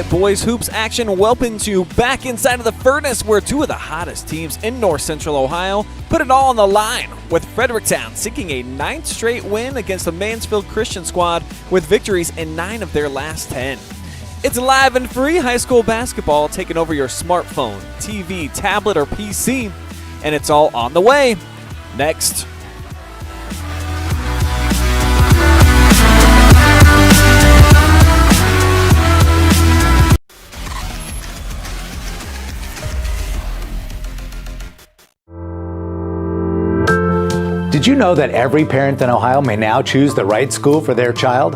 right, boys, hoops action welcomes you back inside of the furnace where two of the hottest teams in North Central Ohio put it all on the line, with Fredericktown seeking a 9th straight win against the Mansfield Christian squad with victories in 9 of their last 10. It's live and free high school basketball taking over your smartphone, TV, tablet, or PC, and it's all on the way. Next. Did you know that every parent in Ohio may now choose the right school for their child?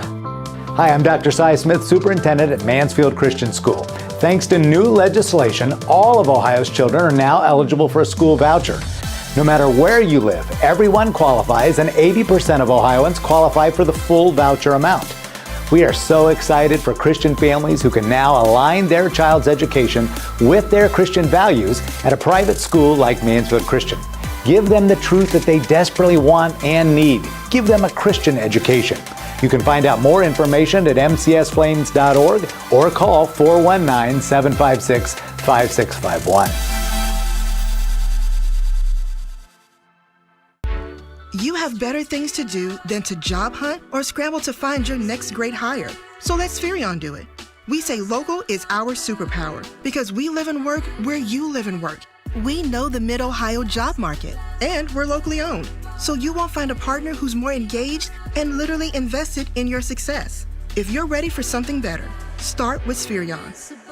Hi, I'm Dr. Cy Smith, Superintendent at Mansfield Christian School. Thanks to new legislation, all of Ohio's children are now eligible for a school voucher. No matter where you live, everyone qualifies, and 80% of Ohioans qualify for the full voucher amount. We are so excited for Christian families who can now align their child's education with their Christian values at a private school like Mansfield Christian. Give them the truth that they desperately want and need. Give them a Christian education. You can find out more information at mcsflames.org or call 419-756-5651. You have better things to do than to job hunt or scramble to find your next great hire. So let Spherion do it. We say local is our superpower because we live and work where you live and work. We know the Mid-Ohio job market, and we're locally owned, so you won't find a partner who's more engaged and literally invested in your success. If you're ready for something better, start with Spherion.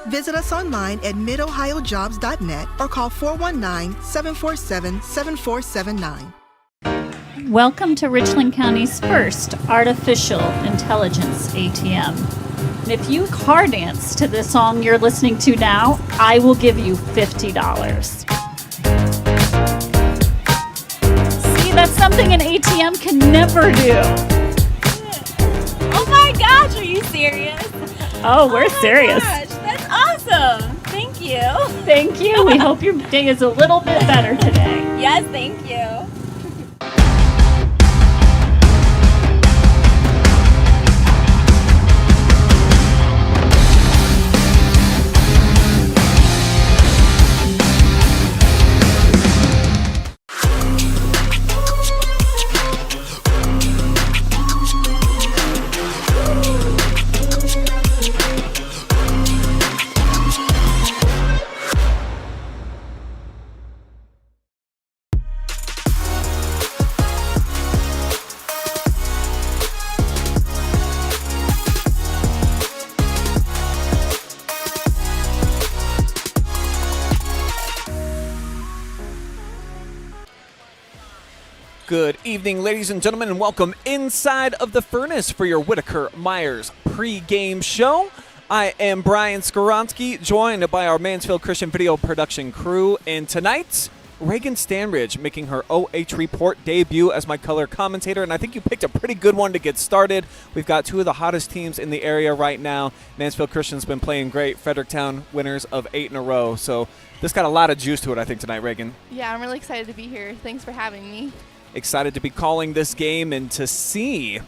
Visit us online at midohiojobs.net or call 419-747-7479. Welcome to Richland County's first artificial intelligence ATM. And if you car dance to the song you're listening to now, I will give you $50. See, that's something an ATM can never do. Oh my gosh, are you serious? Oh, we're serious. Gosh, that's awesome. Thank you. Thank you. We hope your day is a little bit better today. Yes, thank you. Good evening, ladies and gentlemen, and welcome inside of the furnace for your Whitaker Myers pre-game show. I am Brian Skowronski, joined by our Mansfield Christian video production crew, and tonight, Reagan Standridge making her OH.REPORT debut as my color commentator, and I think you picked a pretty good one to get started. We've got two of the hottest teams in the area right now. Mansfield Christian's been playing great. Fredericktown winners of 8 in a row, so this got a lot of juice to it, I think, tonight, Reagan. Yeah, I'm really excited to be here. Thanks for having me. Excited to be calling this game and to see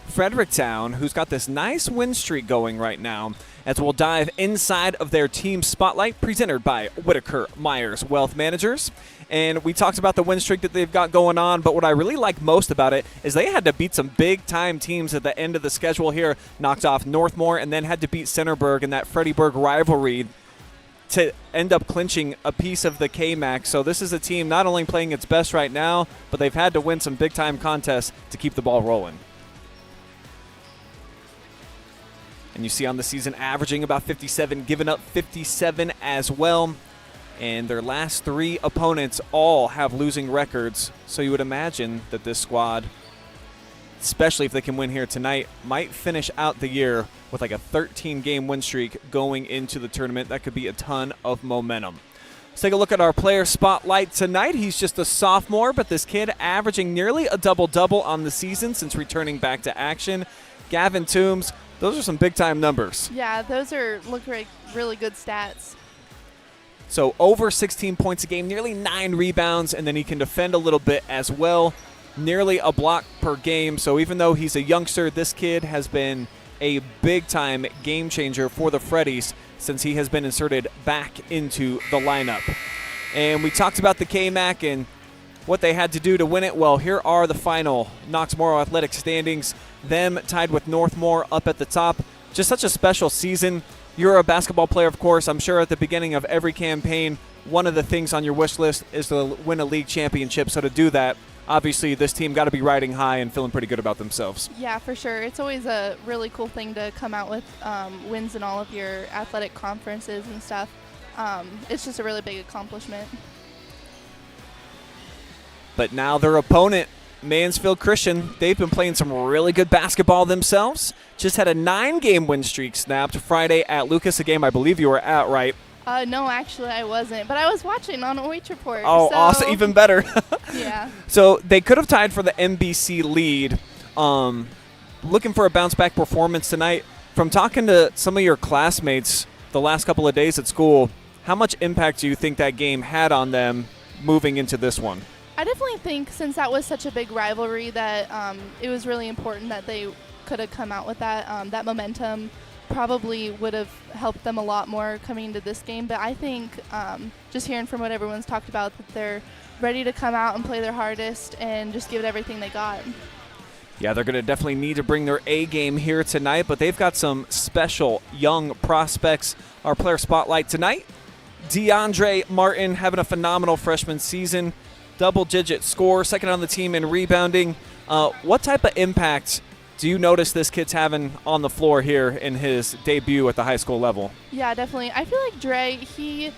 Fredericktown, who's got this nice win streak going right now, as we'll dive inside of their team spotlight presented by Whitaker Myers Wealth Managers. And we talked about the win streak that they've got going on, but what I really like most about it is they had to beat some big-time teams at the end of the schedule here, knocked off Northmore, and then had to beat Centerburg in that Freddyburg rivalry to end up clinching a piece of the K-Max. So this is a team not only playing its best right now, but they've had to win some big-time contests to keep the ball rolling. And you see on the season averaging about 57, giving up 57 as well. And their last 3 opponents all have losing records. So you would imagine that this squad, especially if they can win here tonight, might finish out the year with like a 13-game win streak going into the tournament. That could be a ton of momentum. Let's take a look at our player spotlight tonight. He's just a sophomore, but this kid averaging nearly a double-double on the season since returning back to action. Gavin Toombs, those are some big-time numbers. Yeah, those look like really good stats. So over 16 points a game, nearly 9 rebounds, and then he can defend a little bit as well. Nearly a block per game. So even though he's a youngster, this kid has been a big-time game changer for the Freddies since he has been inserted back into the lineup. And we talked about the K-MAC and what they had to do to win it. Well, here are the final Knox Morrow Athletic standings. Them tied with Northmore up at the top. Just such a special season. You're a basketball player, of course. I'm sure at the beginning of every campaign, one of the things on your wish list is to win a league championship. So to do that, obviously this team got to be riding high and feeling pretty good about themselves. Yeah, for sure. It's always a really cool thing to come out with wins in all of your athletic conferences and stuff. It's just a really big accomplishment. But now their opponent, Mansfield Christian, they've been playing some really good basketball themselves. Just had a 9-game win streak snapped Friday at Lucas, a game I believe you were at, right? No, actually I wasn't, but I was watching on OH.REPORT. Oh, so awesome, even better. Yeah. So they could have tied for the NBC lead. Looking for a bounce-back performance tonight. From talking to some of your classmates the last couple of days at school, how much impact do you think that game had on them moving into this one? I definitely think since that was such a big rivalry that it was really important that they could have come out with that. That momentum probably would have helped them a lot more coming into this game. But I think just hearing from what everyone's talked about, that they're ready to come out and play their hardest and just give it everything they got. Yeah, they're going to definitely need to bring their A game here tonight, but they've got some special young prospects. Our player spotlight tonight, DeAndre Martin having a phenomenal freshman season. Double-digit score, second on the team in rebounding. What type of impact do you notice this kid's having on the floor here in his debut at the high school level? Yeah, definitely. I feel like Dre, he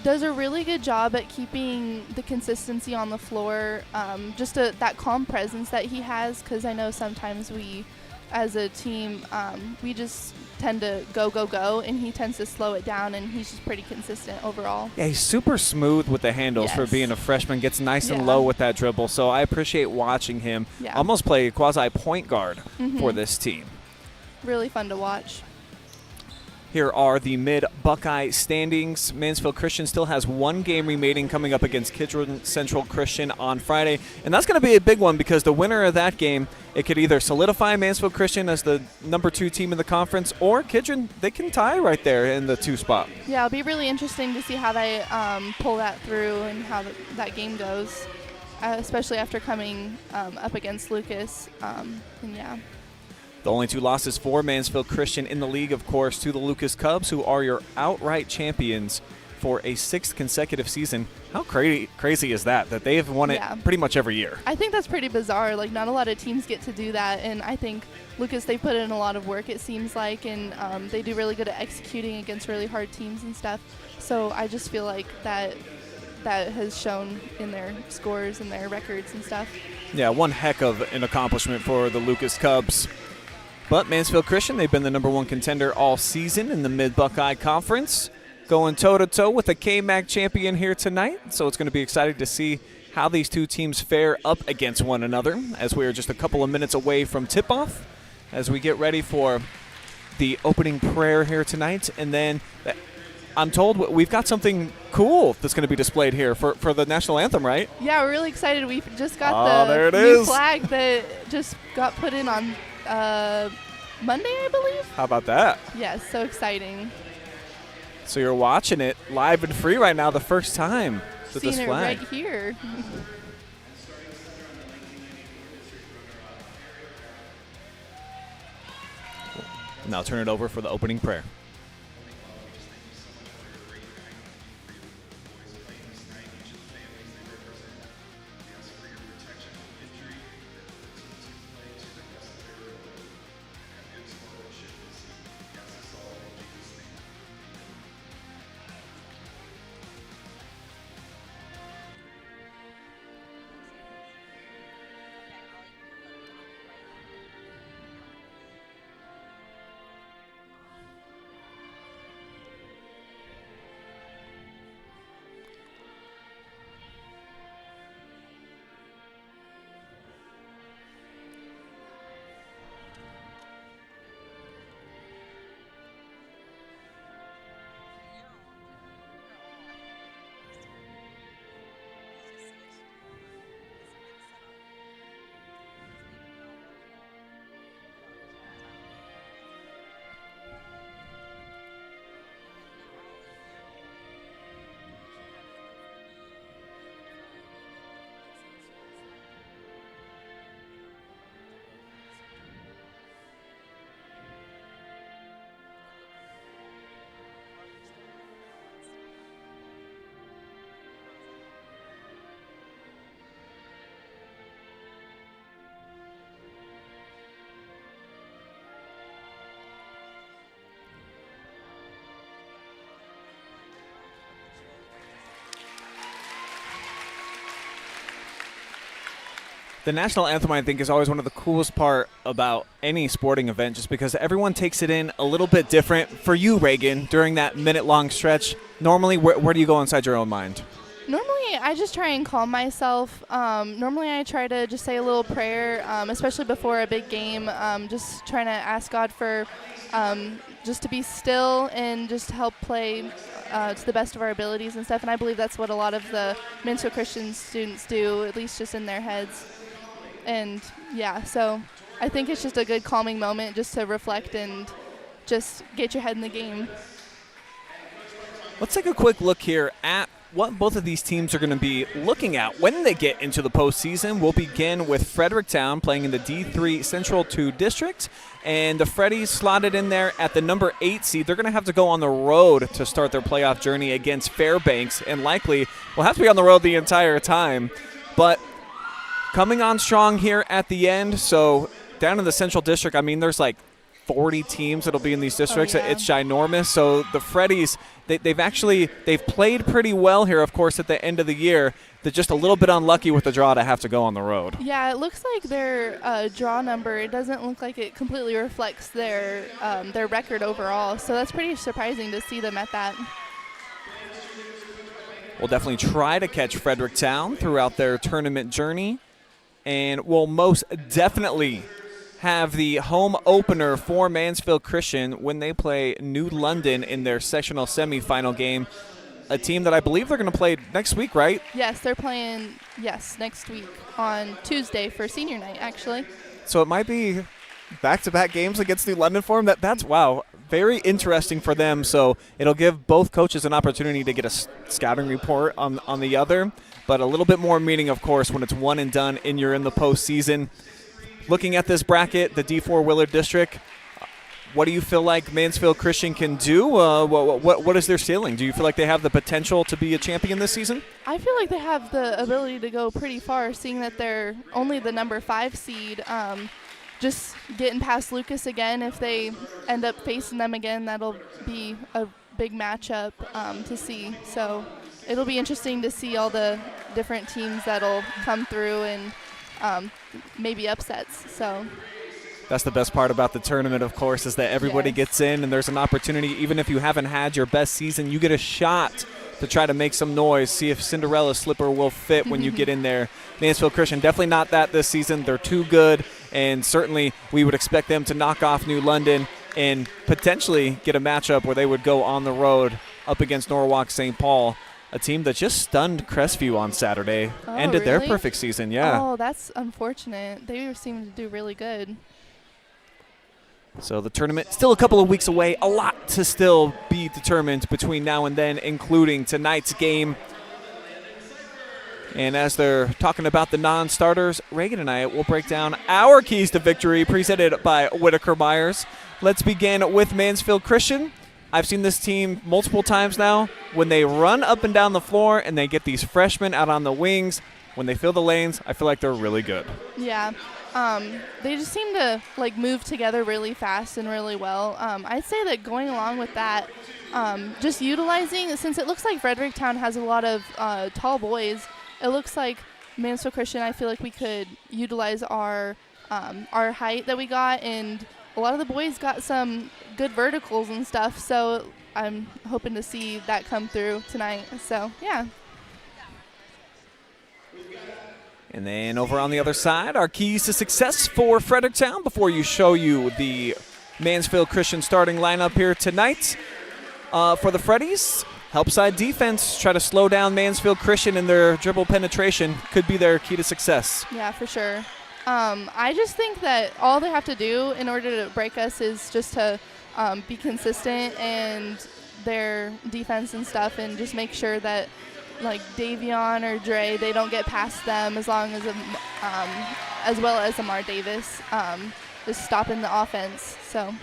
does a really good job at keeping the consistency on the floor, that calm presence that he has, because I know sometimes we, as a team, we just tend to go, and he tends to slow it down, and he's just pretty consistent overall. Yeah, he's super smooth with the handles for being a freshman, gets nice and low with that dribble, so I appreciate watching him almost play quasi-point guard for this team. Really fun to watch. Here are the mid-Buckeye standings. Mansfield Christian still has 1 game remaining coming up against Kidron Central Christian on Friday. And that's going to be a big one because the winner of that game, it could either solidify Mansfield Christian as the number 2 team in the conference, or Kidron, they can tie right there in the 2 spot. Yeah, it'll be really interesting to see how they pull that through and how that game goes, especially after coming up against Lucas. The only 2 losses for Mansfield Christian in the league, of course, to the Lucas Cubs, who are your outright champions for a 6th consecutive season. How crazy is that they have won it pretty much every year? I think that's pretty bizarre. Like, not a lot of teams get to do that, and I think Lucas, they put in a lot of work, it seems like, and they do really good at executing against really hard teams and stuff. So I just feel like that has shown in their scores and their records and stuff. Yeah, one heck of an accomplishment for the Lucas Cubs. But Mansfield Christian, they've been the number 1 contender all season in the Mid-Buckeye Conference, going toe-to-toe with a K-MAC champion here tonight. So it's going to be exciting to see how these 2 teams fare up against one another, as we are just a couple of minutes away from tip-off as we get ready for the opening prayer here tonight. And then I'm told we've got something cool that's going to be displayed here for the national anthem, right? Yeah, we're really excited. We just got the new flag that just got put in on Monday, I believe. How about that? Yes, so exciting. So you're watching it live and free right now, the first time with this flag. Seeing it right here. Now turn it over for the opening prayer. The national anthem, I think, is always one of the coolest part about any sporting event, just because everyone takes it in a little bit different. For you, Reagan, during that minute-long stretch, normally where do you go inside your own mind? Normally, I just try and calm myself. Normally, I try to just say a little prayer, especially before a big game, just trying to ask God for just to be still and just help play to the best of our abilities and stuff. And I believe that's what a lot of the Mansfield Christian students do, at least just in their heads. And, yeah, so I think it's just a good calming moment just to reflect and just get your head in the game. Let's take a quick look here at what both of these teams are going to be looking at when they get into the postseason. We'll begin with Fredericktown playing in the D3 Central 2 District, and the Freddies slotted in there at the number 8 seed. They're going to have to go on the road to start their playoff journey against Fairbanks, and likely will have to be on the road the entire time. But coming on strong here at the end, so down in the Central District, I mean, there's like 40 teams that'll be in these districts. Oh, yeah. It's ginormous. So the Freddies, they've played pretty well here, of course, at the end of the year. They're just a little bit unlucky with the draw to have to go on the road. Yeah, it looks like their draw number, it doesn't look like it completely reflects their record overall. So that's pretty surprising to see them at that. We'll definitely try to catch Fredericktown throughout their tournament journey. And we'll most definitely have the home opener for Mansfield Christian when they play New London in their sectional semifinal game, a team that I believe they're going to play next week, right? Yes, they're playing, next week on Tuesday for senior night, actually. So it might be back-to-back games against New London for them. That's, wow, very interesting for them. So it'll give both coaches an opportunity to get a scouting report on the other, but a little bit more meaning, of course, when it's one and done and you're in the postseason. Looking at this bracket, the D4 Willard District, what do you feel like Mansfield Christian can do? What is their ceiling? Do you feel like they have the potential to be a champion this season? I feel like they have the ability to go pretty far, seeing that they're only the number 5 seed. Just getting past Lucas again, if they end up facing them again, that'll be a big matchup to see. So it'll be interesting to see all the different teams that'll come through and maybe upsets. So that's the best part about the tournament, of course, is that everybody gets in and there's an opportunity. Even if you haven't had your best season, you get a shot to try to make some noise, see if Cinderella's slipper will fit when you get in there. Mansfield Christian, definitely not that this season. They're too good, and certainly we would expect them to knock off New London and potentially get a matchup where they would go on the road up against Norwalk St. Paul, a team that just stunned Crestview on Saturday, ended their perfect season. Yeah. Oh, that's unfortunate. They seem to do really good. So the tournament still a couple of weeks away. A lot to still be determined between now and then, including tonight's game. And as they're talking about the non-starters, Reagan and I will break down our keys to victory presented by Whitaker Myers. Let's begin with Mansfield Christian. I've seen this team multiple times now. When they run up and down the floor and they get these freshmen out on the wings, when they fill the lanes, I feel like they're really good. Yeah. They just seem to move together really fast and really well. I'd say that going along with that, just utilizing, since it looks like Fredericktown has a lot of tall boys, it looks like Mansfield Christian, I feel like we could utilize our height that we got, and a lot of the boys got some good verticals and stuff, so I'm hoping to see that come through tonight. So, yeah. And then over on the other side, our keys to success for Fredericktown before you show you the Mansfield Christian starting lineup here tonight. For the Freddies, help side defense, try to slow down Mansfield Christian in their dribble penetration. Could be their key to success. Yeah, for sure. I just think that all they have to do in order to break us is just to be consistent and their defense and stuff, and just make sure that Davion or Dre, they don't get past them, as long as well as Amar Davis, just stopping the offense. So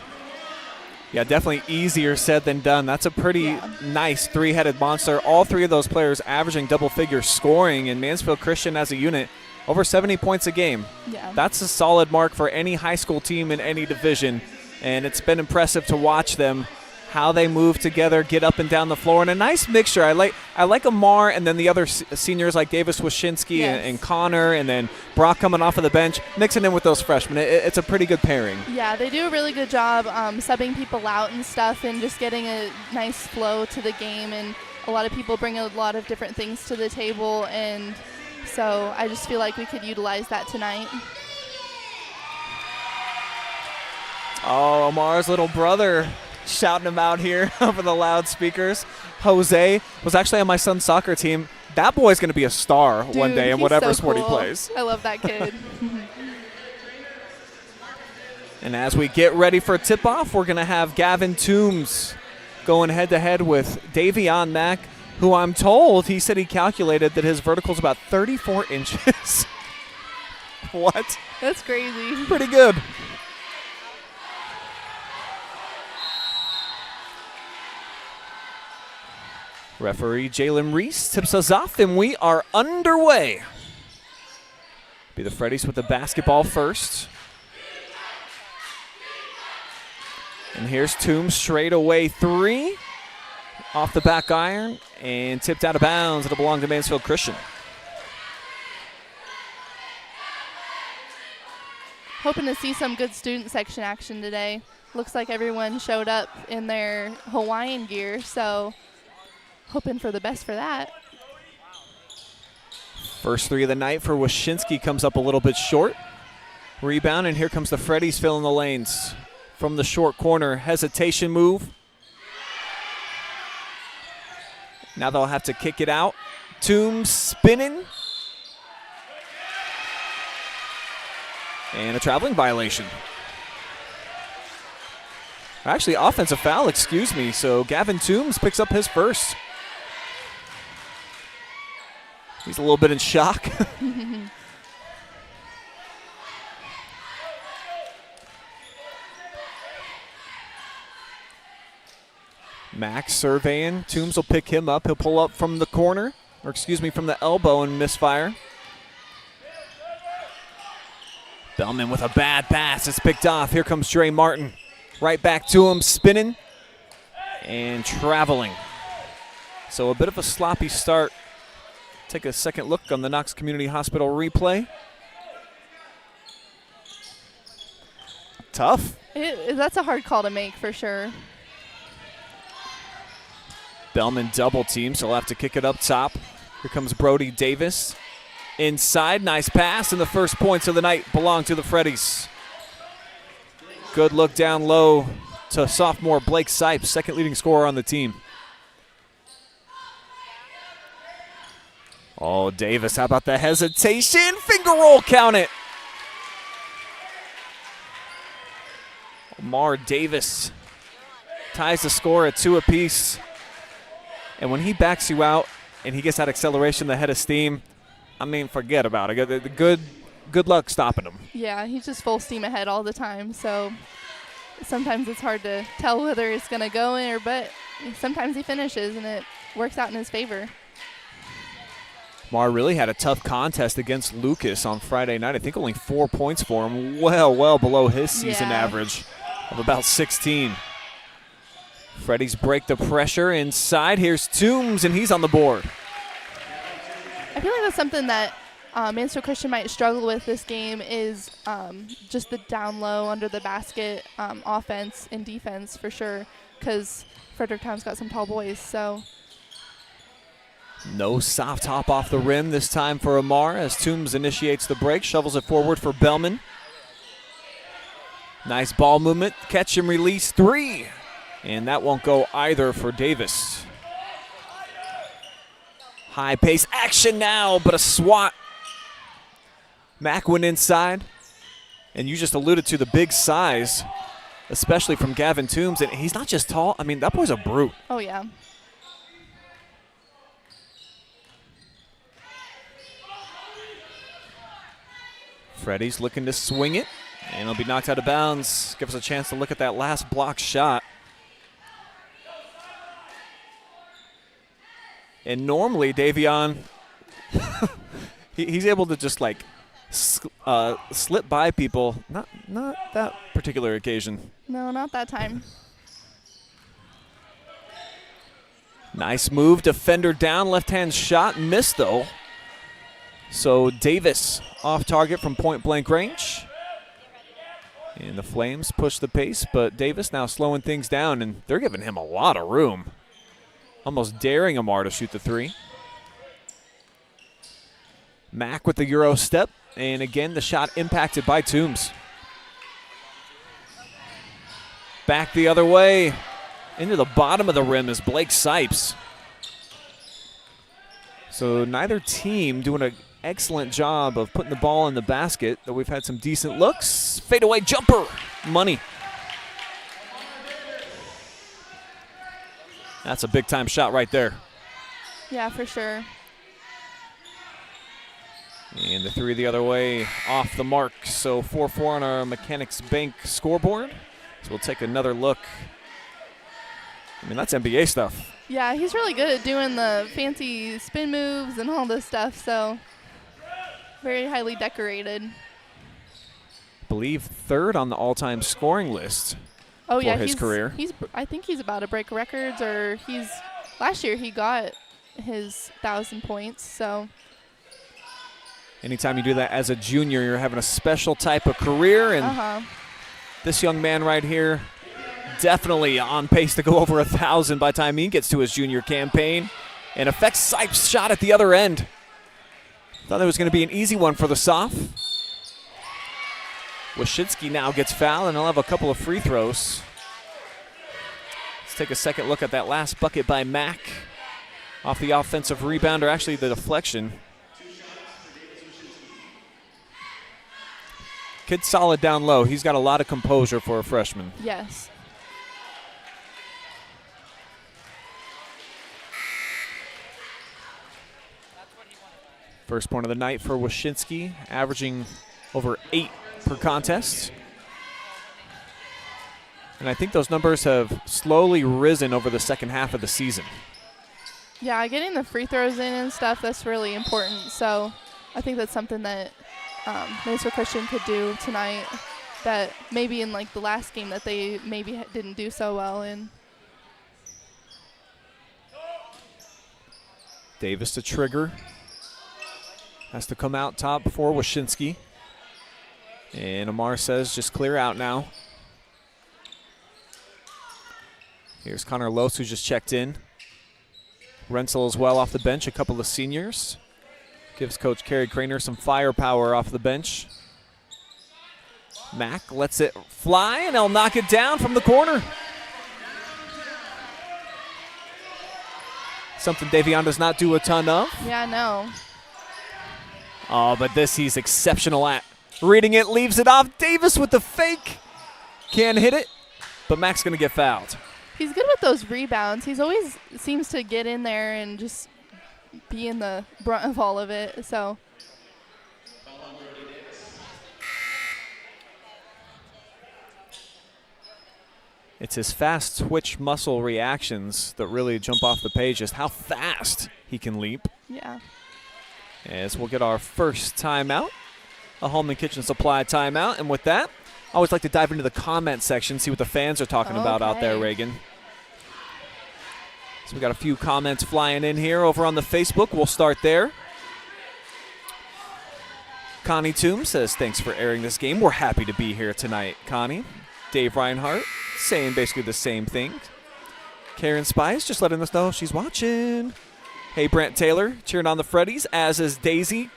yeah, definitely easier said than done. That's a pretty nice three-headed monster. All three of those players averaging double-figure scoring, in Mansfield Christian as a unit, over 70 points a game. Yeah. That's a solid mark for any high school team in any division, and it's been impressive to watch them how they move together, get up and down the floor, and a nice mixture. I like Amar, and then the other seniors like Davis Wyszynski and Connor, and then Brock coming off of the bench, mixing in with those freshmen. It's a pretty good pairing. Yeah, they do a really good job subbing people out and stuff, and just getting a nice flow to the game. And a lot of people bring a lot of different things to the table, and so I just feel like we could utilize that tonight. Oh, Amar's little brother shouting him out here over the loudspeakers. Jose was actually on my son's soccer team. That boy's going to be a star one day in whatever sport he plays. I love that kid. And as we get ready for tip-off, we're going to have Gavin Toombs going head-to-head with Davion Mack, who I'm told, he said he calculated that his vertical's about 34 inches. What? That's crazy. Pretty good. Referee Jalen Reese tips us off, and we are underway. Be the Freddies with the basketball first. And here's Toombs, straight away three. Off the back iron, and tipped out of bounds. It'll belong to Mansfield Christian. Hoping to see some good student section action today. Looks like everyone showed up in their Hawaiian gear, so hoping for the best for that. First three of the night for Wyszynski comes up a little bit short. Rebound, and here comes the Freddies filling the lanes. From the short corner, hesitation move. Now they'll have to kick it out. Toombs spinning. And a traveling violation. Actually, offensive foul, excuse me. So Gavin Toombs picks up his first. He's a little bit in shock. Max surveying. Toombs will pick him up. He'll pull up from the corner, or excuse me, from the elbow and misfire. Bellman with a bad pass. It's picked off. Here comes Dre Martin. Right back to him, spinning and traveling. So a bit of a sloppy start. Take a second look on the Knox Community Hospital replay. Tough. That's a hard call to make for sure. Bellman double team, so he'll have to kick it up top. Here comes Brody Davis. Inside, nice pass, and the first points of the night belong to the Freddies. Good look down low to sophomore Blake Sipes, second leading scorer on the team. Oh, Davis, how about the hesitation? Finger roll, count it. Omar Davis ties the score at 2 apiece. And when he backs you out and he gets that acceleration, the head of steam, I mean, forget about it. Good luck stopping him. Yeah, he's just full steam ahead all the time. So sometimes it's hard to tell whether it's going to go in but sometimes he finishes and it works out in his favor. Mar really had a tough contest against Lucas on Friday night. I think only 4 points for him. Well below his season average of about 16. Freddies break the pressure inside. Here's Toombs, and he's on the board. I feel like that's something that Mansfield Christian might struggle with this game is just the down low under the basket offense and defense for sure, because Fredericktown's got some tall boys. So no soft hop off the rim this time for Amar as Toombs initiates the break, shovels it forward for Bellman. Nice ball movement, catch and release three. And that won't go either for Davis. High pace action now, but a swat. Mack went inside. And you just alluded to the big size, especially from Gavin Toombs. And he's not just tall. I mean, that boy's a brute. Oh, yeah. Freddies looking to swing it. And it'll be knocked out of bounds. Give us a chance to look at that last block shot. And normally, Davion, he's able to just like slip by people. Not that particular occasion. No, not that time. Nice move, defender down, left-hand shot, missed though. So Davis off target from point-blank range. And the Flames push the pace, but Davis now slowing things down, and they're giving him a lot of room. Almost daring Amar to shoot the three. Mack with the Euro step, and again the shot impacted by Toombs. Back the other way. Into the bottom of the rim is Blake Sipes. So neither team doing an excellent job of putting the ball in the basket, though we've had some decent looks. Fadeaway jumper, money. That's a big-time shot right there. Yeah, for sure. And the three the other way, off the mark. So 4-4 on our Mechanics Bank scoreboard. So we'll take another look. I mean, that's NBA stuff. Yeah, he's really good at doing the fancy spin moves and all this stuff, so very highly decorated. I believe third on the all-time scoring list Oh for yeah, his career. I think he's about to break records, or last year he got his 1,000 points, so. Anytime you do that as a junior, you're having a special type of career, and this young man right here, definitely on pace to go over 1,000 by the time he gets to his junior campaign, and affects Sipes' shot at the other end. Thought it was going to be an easy one for the Soph. Wyshynski now gets fouled, and he'll have a couple of free throws. Let's take a second look at that last bucket by Mack off the offensive rebound, or actually the deflection. Kid solid down low. He's got a lot of composure for a freshman. Yes. First point of the night for Wyshynski, averaging over 8 per contest. And I think those numbers have slowly risen over the second half of the season. Yeah, getting the free throws in and stuff, that's really important. So I think that's something that Mansfield Christian could do tonight that maybe in like the last game that they maybe didn't do so well in. Davis to trigger. Has to come out top for Wyshynski. And Amar says just clear out now. Here's Connor Los, who just checked in. Rensel as well off the bench, a couple of seniors. Gives Coach Kerry Craner some firepower off the bench. Mack lets it fly, and they'll knock it down from the corner. Something Davion does not do a ton of. Yeah, no. Oh, but this he's exceptional at. Reading it, leaves it off. Davis with the fake. Can't hit it, but Mack's going to get fouled. He's good with those rebounds. He's always seems to get in there and just be in the brunt of all of it. So. It's his fast twitch muscle reactions that really jump off the page, just how fast he can leap. Yeah. As we'll get our first timeout, a Home and Kitchen Supply timeout. And with that, I always like to dive into the comment section, see what the fans are talking about out there, Reagan. So we got a few comments flying in here over on the Facebook. We'll start there. Connie Toombs says, thanks for airing this game. We're happy to be here tonight, Connie. Dave Reinhardt saying basically the same thing. Karen Spies just letting us know she's watching. Hey, Brent Taylor cheering on the Freddies, as is Daisy.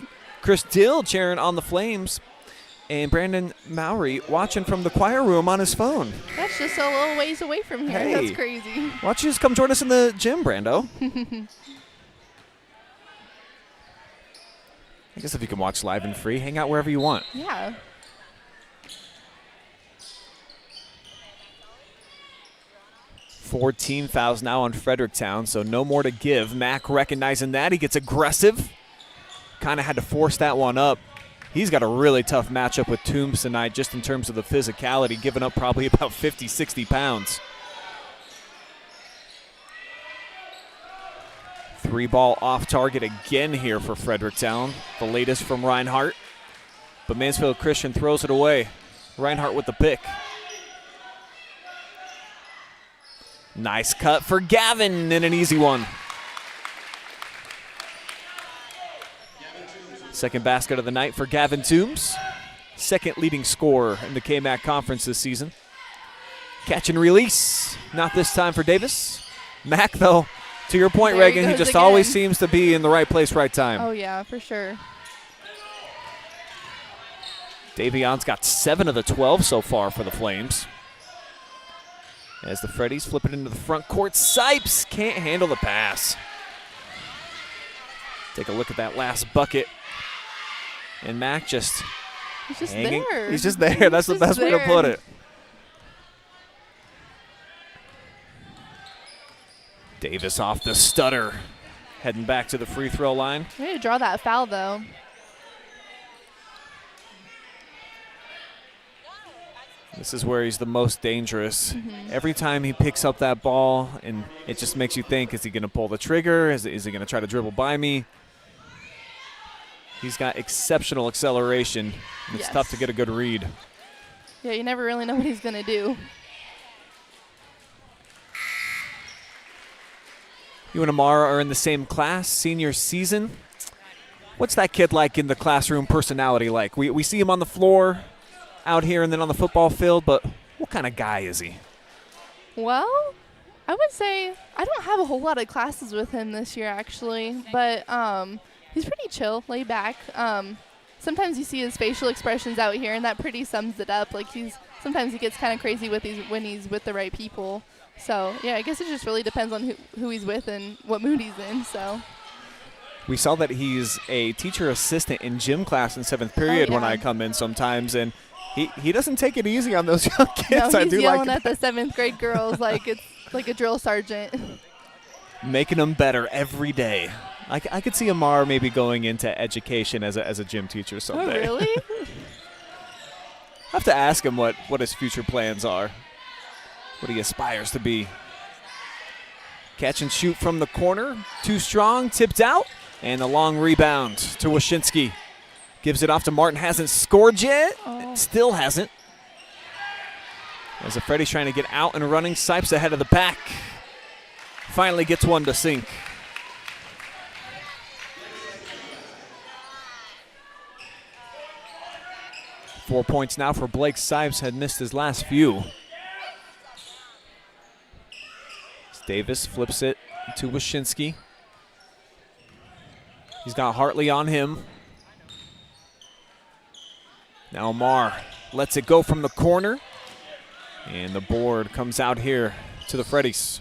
Chris Dill cheering on the Flames. And Brandon Mowry watching from the choir room on his phone. That's just a little ways away from here. Hey, that's crazy. Why don't you just come join us in the gym, Brando? I guess if you can watch live and free, hang out wherever you want. Yeah. $14 fouls now on Fredericktown, so no more to give. Mack recognizing that. He gets aggressive. Kind of had to force that one up. He's got a really tough matchup with Toombs tonight just in terms of the physicality, giving up probably about 50, 60 pounds. 3-ball off target again here for Fredericktown. The latest from Reinhardt. But Mansfield Christian throws it away. Reinhardt with the pick. Nice cut for Gavin and an easy one. Second basket of the night for Gavin Toombs. Second leading scorer in the KMAC Conference this season. Catch and release. Not this time for Davis. Mac, though, to your point, There he Reagan, he goes just again. always seems to be in the right place, right time. Oh, yeah, for sure. Davion's got 7 of the 12 so far for the Flames. As the Freddies flip it into the front court, Sipes can't handle the pass. Take a look at that last bucket. And Mac just He's just hanging. there. He's just there. That's the just best way to there. put it. Davis off the stutter. Heading back to the free throw line. We need to draw that foul, though. This is where he's the most dangerous. Every time he picks up that ball, and it just makes you think, is he going to pull the trigger? Is he going to try to dribble by me? He's got exceptional acceleration. It's Yes. tough to get a good read. Yeah, you never really know what he's going to do. You and Amara are in the same class, senior season. What's that kid like in the classroom, personality like? We see him on the floor, out here, and then on the football field, but what kind of guy is he? Well, I would say I don't have a whole lot of classes with him this year, actually, but he's pretty chill, laid back. Sometimes you see his facial expressions out here, and that pretty sums it up. Like sometimes he gets kind of crazy when he's with the right people. So yeah, I guess it just really depends on who he's with and what mood he's in. So We saw that he's a teacher assistant in gym class in 7th period when yeah. I come in sometimes, and he doesn't take it easy on those young no, kids. I he's do yelling like at the 7th grade girls like it's like a drill sergeant. making them better every day. I could see Amar maybe going into education as a gym teacher Oh, someday. really? I have to ask him what his future plans are, what he aspires to be. Catch and shoot from the corner, too strong, tipped out, and a long rebound to Wyszynski. Gives it off to Martin, hasn't scored yet, still hasn't. As the Freddies trying to get out and running, Sipes ahead of the pack. Finally gets one to sink. Four points now for Blake Sipes, had missed his last few. Davis flips it to Wyszynski. He's got Hartley on him. Now Amar lets it go from the corner. And the board comes out here to the Freddies.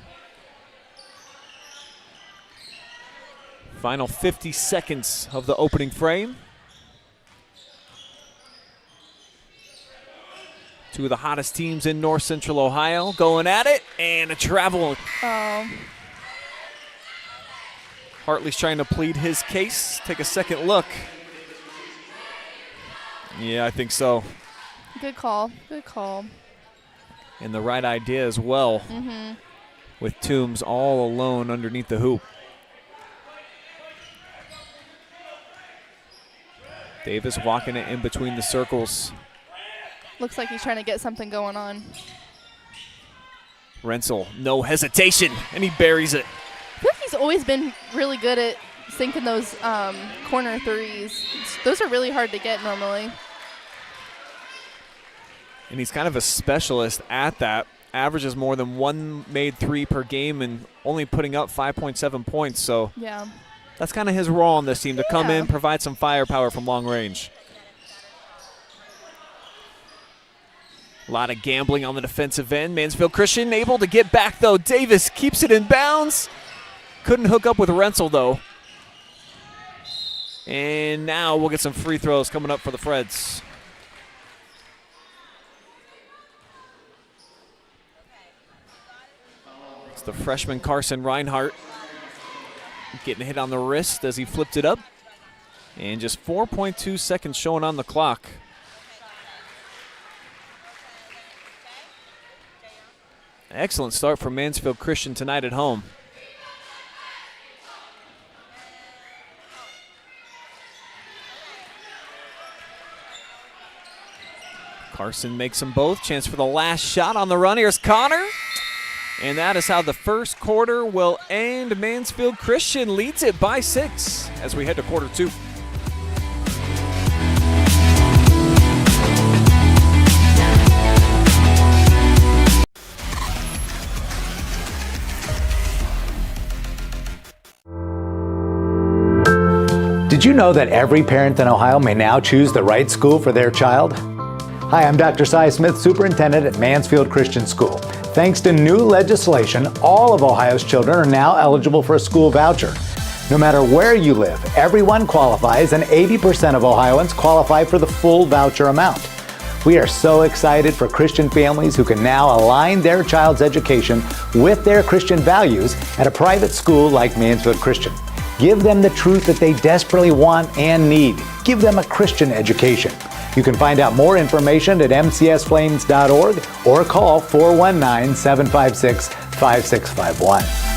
Final 50 seconds of the opening frame. Two of the hottest teams in North Central Ohio going at it, and a travel. Oh, Hartley's trying to plead his case. Take a second look. Yeah, I think so. good call. Good call. And the right idea as well, with Toombs all alone underneath the hoop. Davis walking it in between the circles. Looks like he's trying to get something going on. Rensel, no hesitation, and he buries it. I feel like he's always been really good at sinking those corner threes. Those are really hard to get normally. And he's kind of a specialist at that. Averages more than one made three per game and only putting up 5.7 points. So Yeah. that's kind of his role on this team, to come Yeah. in, provide some firepower from long range. A lot of gambling on the defensive end. Mansfield Christian able to get back, though. Davis keeps it in bounds. Couldn't hook up with Rensel, though. And now we'll get some free throws coming up for the Freds. It's the freshman Carson Reinhardt getting hit on the wrist as he flipped it up. And just 4.2 seconds showing on the clock. Excellent start for Mansfield Christian tonight at home. Carson makes them both. Chance for the last shot on the run. Here's Connor. And that is how the first quarter will end. Mansfield Christian leads it by 6 as we head to quarter 2. Did you know that every parent in Ohio may now choose the right school for their child? Hi, I'm Dr. Cy Smith, Superintendent at Mansfield Christian School. Thanks to new legislation, all of Ohio's children are now eligible for a school voucher. No matter where you live, everyone qualifies, and 80% of Ohioans qualify for the full voucher amount. We are so excited for Christian families who can now align their child's education with their Christian values at a private school like Mansfield Christian. Give them the truth that they desperately want and need. Give them a Christian education. You can find out more information at mcsflames.org or call 419-756-5651.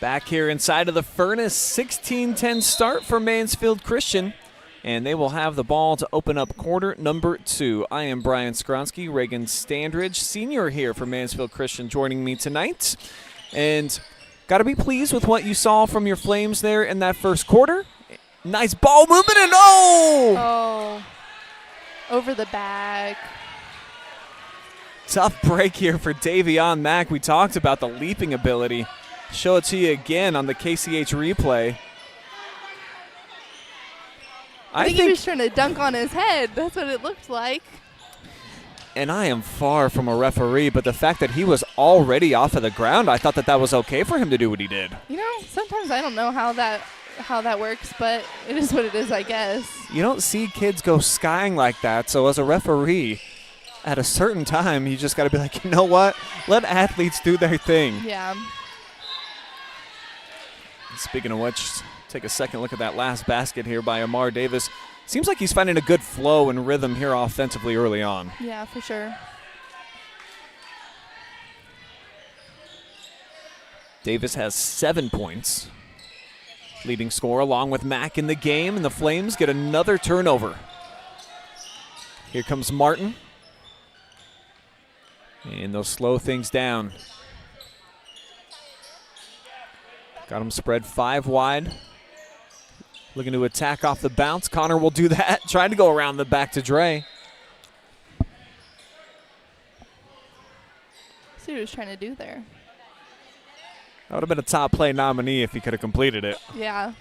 Back here inside of the furnace, 16-10 start for Mansfield Christian, and they will have the ball to open up quarter number 2. I am Brian Skowronski, Reagan Standridge, senior here for Mansfield Christian, joining me tonight. And got to be pleased with what you saw from your Flames there in that first quarter. Nice ball movement, and Oh, over the back. Tough break here for Davion Mack. We talked about the leaping ability. Show it to you again on the KCH replay. I think he was trying to dunk on his head. That's what it looked like. And I am far from a referee, but the fact that he was already off of the ground, I thought that was okay for him to do what he did. You know, sometimes I don't know how that works, but it is what it is, I guess. You don't see kids go skying like that, so as a referee, at a certain time, you just got to be like, you know what? Let athletes do their thing. Yeah. Speaking of which, take a second look at that last basket here by Amar Davis. Seems like he's finding a good flow and rhythm here offensively early on. Yeah, for sure. Davis has 7 points. Leading scorer along with Mack in the game, and the Flames get another turnover. Here comes Martin. And they'll slow things down. Got him spread 5 wide. Looking to attack off the bounce. Connor will do that. Trying to go around the back to Dre. See what he was trying to do there. That would have been a top play nominee if he could have completed it. Yeah.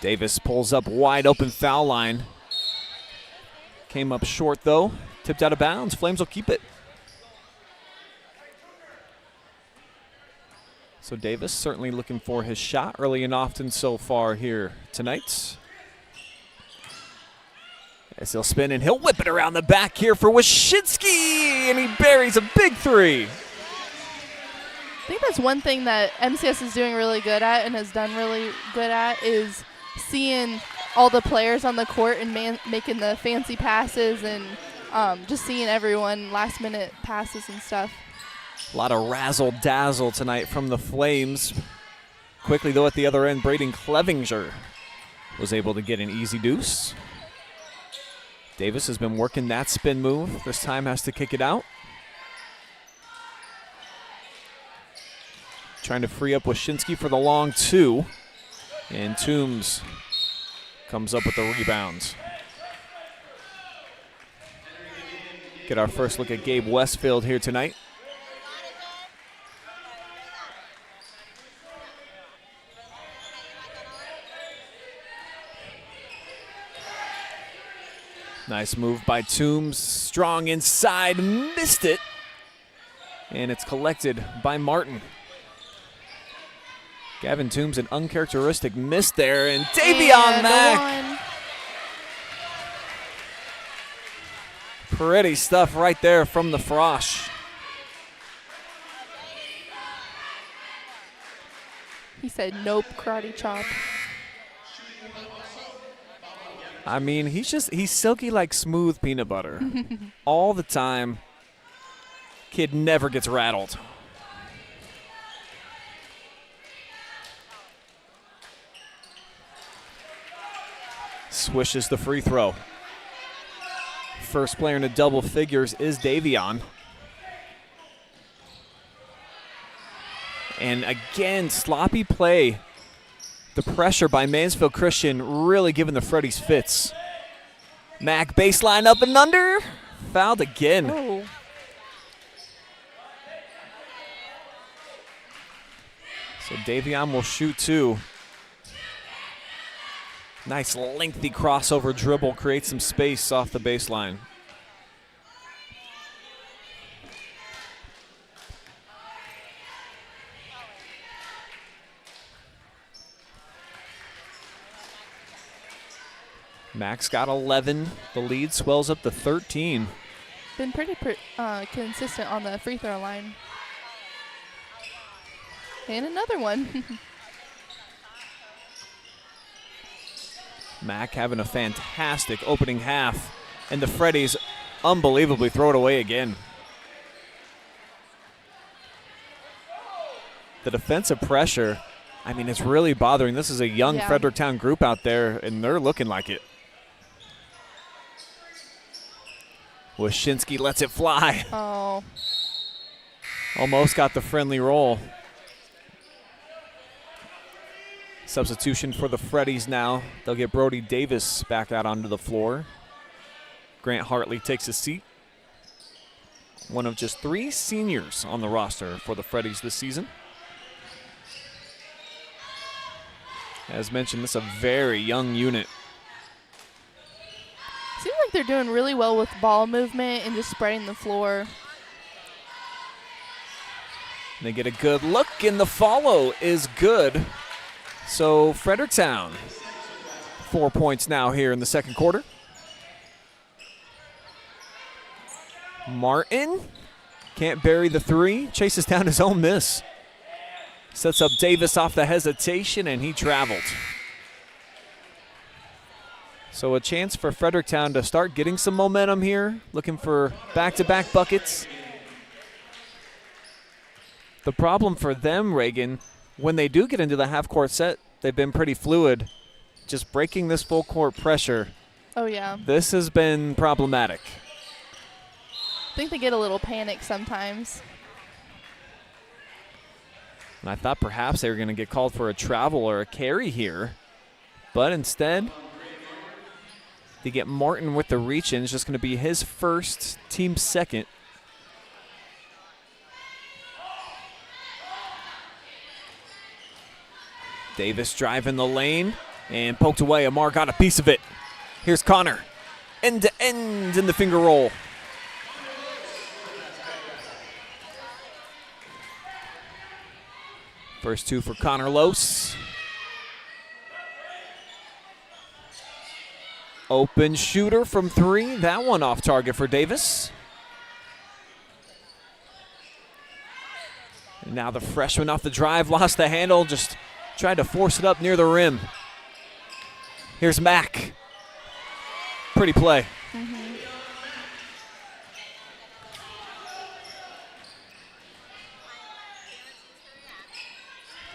Davis pulls up wide open foul line. Came up short though. Tipped out of bounds. Flames will keep it. So Davis certainly looking for his shot early and often so far here tonight. As he'll spin and he'll whip it around the back here for Wyszynski, and he buries a big 3. I think that's one thing that MCS is doing really good at and has done really good at is seeing all the players on the court and making the fancy passes and just seeing everyone last-minute passes and stuff. A lot of razzle-dazzle tonight from the Flames. Quickly, though, at the other end, Braden Clevinger was able to get an easy deuce. Davis has been working that spin move. This time has to kick it out. Trying to free up Wyszynski for the long 2. And Toombs comes up with the rebounds. Get our first look at Gabe Westfield here tonight. Nice move by Toombs. Strong inside, missed it. And it's collected by Martin. Gavin Toombs, an uncharacteristic miss there, and Davion Mack. Pretty stuff right there from the Frosh. said, nope, karate chop. I mean, he's silky like smooth peanut butter. All the time. Kid never gets rattled. Swishes the free throw. First player into double figures is Davion. And again, sloppy play. The pressure by Mansfield Christian really giving the Freddies fits. Mac baseline up and under. Fouled again. Oh. So Davion will shoot 2. Nice lengthy crossover dribble, creates some space off the baseline. Max got 11. The lead swells up to 13. Been pretty consistent on the free throw line. And another one. Mac having a fantastic opening half, and the Freddies unbelievably throw it away again. The defensive pressure, I mean, it's really bothering. This is a young Fredericktown group out there, and they're looking like it. Wyszynski lets it fly. Oh. Almost got the friendly roll. Substitution for the Freddies now. They'll get Brody Davis back out onto the floor. Grant Hartley takes a seat. One of just 3 seniors on the roster for the Freddies this season. As mentioned, this is a very young unit. Seems like they're doing really well with ball movement and just spreading the floor. They get a good look, and the follow is good. So Fredericktown, 4 points now here in the second quarter. Martin can't bury the 3, chases down his own miss. Sets up Davis off the hesitation, and he traveled. So a chance for Fredericktown to start getting some momentum here, looking for back-to-back buckets. The problem for them, Reagan, when they do get into the half-court set, they've been pretty fluid. Just breaking this full-court pressure. Oh, yeah. This has been problematic. I think they get a little panic sometimes. And I thought perhaps they were going to get called for a travel or a carry here. But instead, they get Martin with the reach-in. It's just going to be his first, team second. Davis driving the lane and poked away. Amar got a piece of it. Here's Connor. End to end in the finger roll. First 2 for Connor Lose. Open shooter from 3. That one off target for Davis. And now the freshman off the drive, lost the handle, just tried to force it up near the rim. Here's Mac. Pretty play.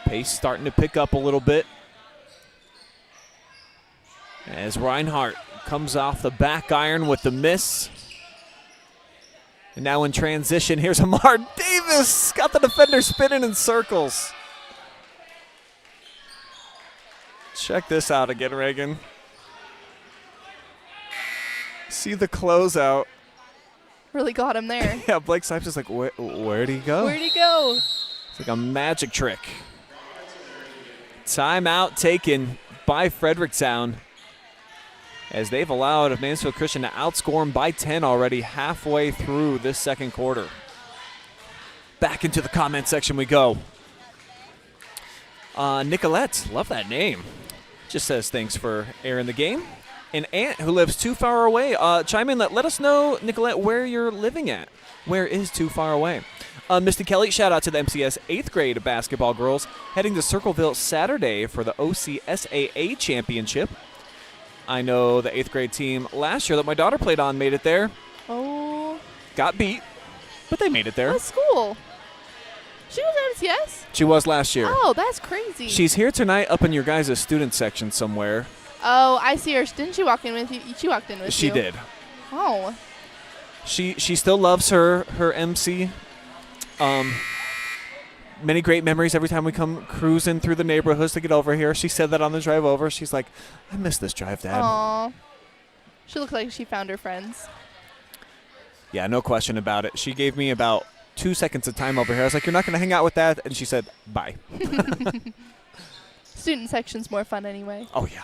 Pace starting to pick up a little bit. As Reinhardt comes off the back iron with the miss. And now in transition, here's Amar Davis. Got the defender spinning in circles. Check this out again, Reagan. See the closeout. Really got him there. Yeah, Blake Sipes is like, where'd he go? Where'd he go? It's like a magic trick. Timeout taken by Fredericktown, as they've allowed Mansfield Christian to outscore them by 10 already halfway through this second quarter. Back into the comment section we go. Nicolette, love that name. Just says thanks for airing the game. An aunt who lives too far away. Chime in, let us know, Nicolette, where you're living at. Where is too far away? Misty Kelly, shout out to the MCS 8th grade basketball girls heading to Circleville Saturday for the OCSAA championship. I know the 8th grade team last year that my daughter played on made it there. Oh. Got beat, but they made it there. What school? She was MCS? She was last year. Oh, that's crazy. She's here tonight up in your guys' student section somewhere. Oh, I see her. Didn't she walk in with you? She walked in with you. She did. Oh. She still loves her MC. Many great memories every time we come cruising through the neighborhoods to get over here. She said that on the drive over. She's like, I miss this drive, Dad. Aw. She looks like she found her friends. Yeah, no question about it. She gave me about 2 seconds of time over here. I was like, you're not going to hang out with Dad? And she said, bye. Student section's more fun anyway. Oh, yeah.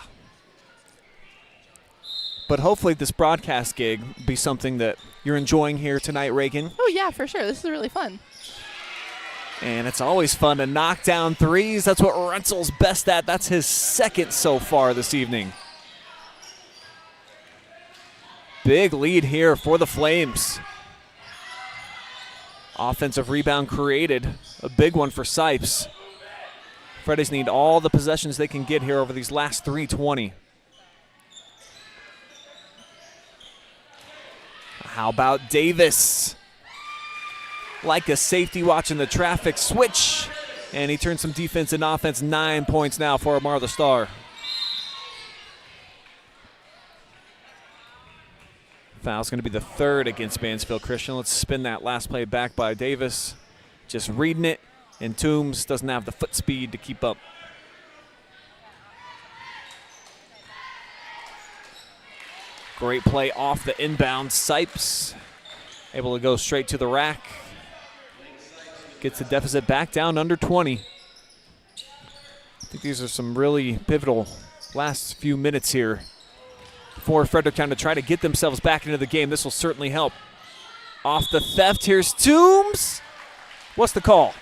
But hopefully this broadcast gig be something that you're enjoying here tonight, Reagan. Oh, yeah, for sure. This is really fun. And it's always fun to knock down threes. That's what Rensel's best at. That's his second so far this evening. Big lead here for the Flames. Offensive rebound created. A big one for Sipes. Freddies need all the possessions they can get here over these last 3:20. How about Davis? Like a safety watching the traffic switch. And he turns some defense and offense. 9 points now for Amar the Star. Foul's going to be the third against Mansfield Christian. Let's spin that last play back by Davis. Just reading it. And Toombs doesn't have the foot speed to keep up. Great play off the inbound. Sipes able to go straight to the rack. Gets the deficit back down under 20. I think these are some really pivotal last few minutes here for Fredericktown to try to get themselves back into the game. This will certainly help. Off the theft, here's Toombs. What's the call?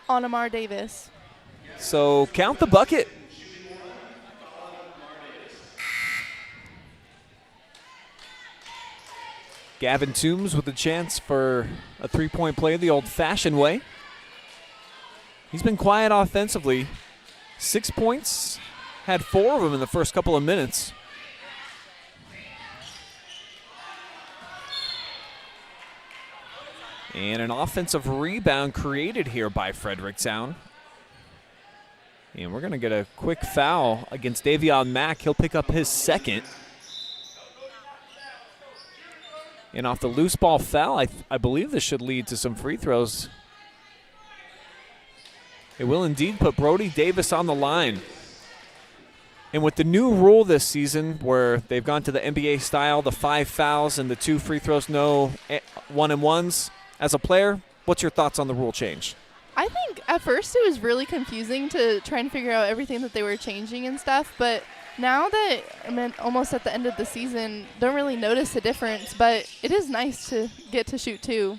On Amar Davis. So count the bucket. Gavin Toombs with a chance for a three-point play the old-fashioned way. He's been quiet offensively. 6 points, had 4 of them in the first couple of minutes. And an offensive rebound created here by Fredericktown. And we're going to get a quick foul against Davion Mack. He'll pick up his second. And off the loose ball foul, I believe this should lead to some free throws. It will indeed put Brody Davis on the line. And with the new rule this season where they've gone to the NBA style, the 5 fouls and the 2 free throws, no 1-and-1s, as a player, what's your thoughts on the rule change? I think at first it was really confusing to try and figure out everything that they were changing and stuff, but now that I'm almost at the end of the season, don't really notice a difference, but it is nice to get to shoot 2.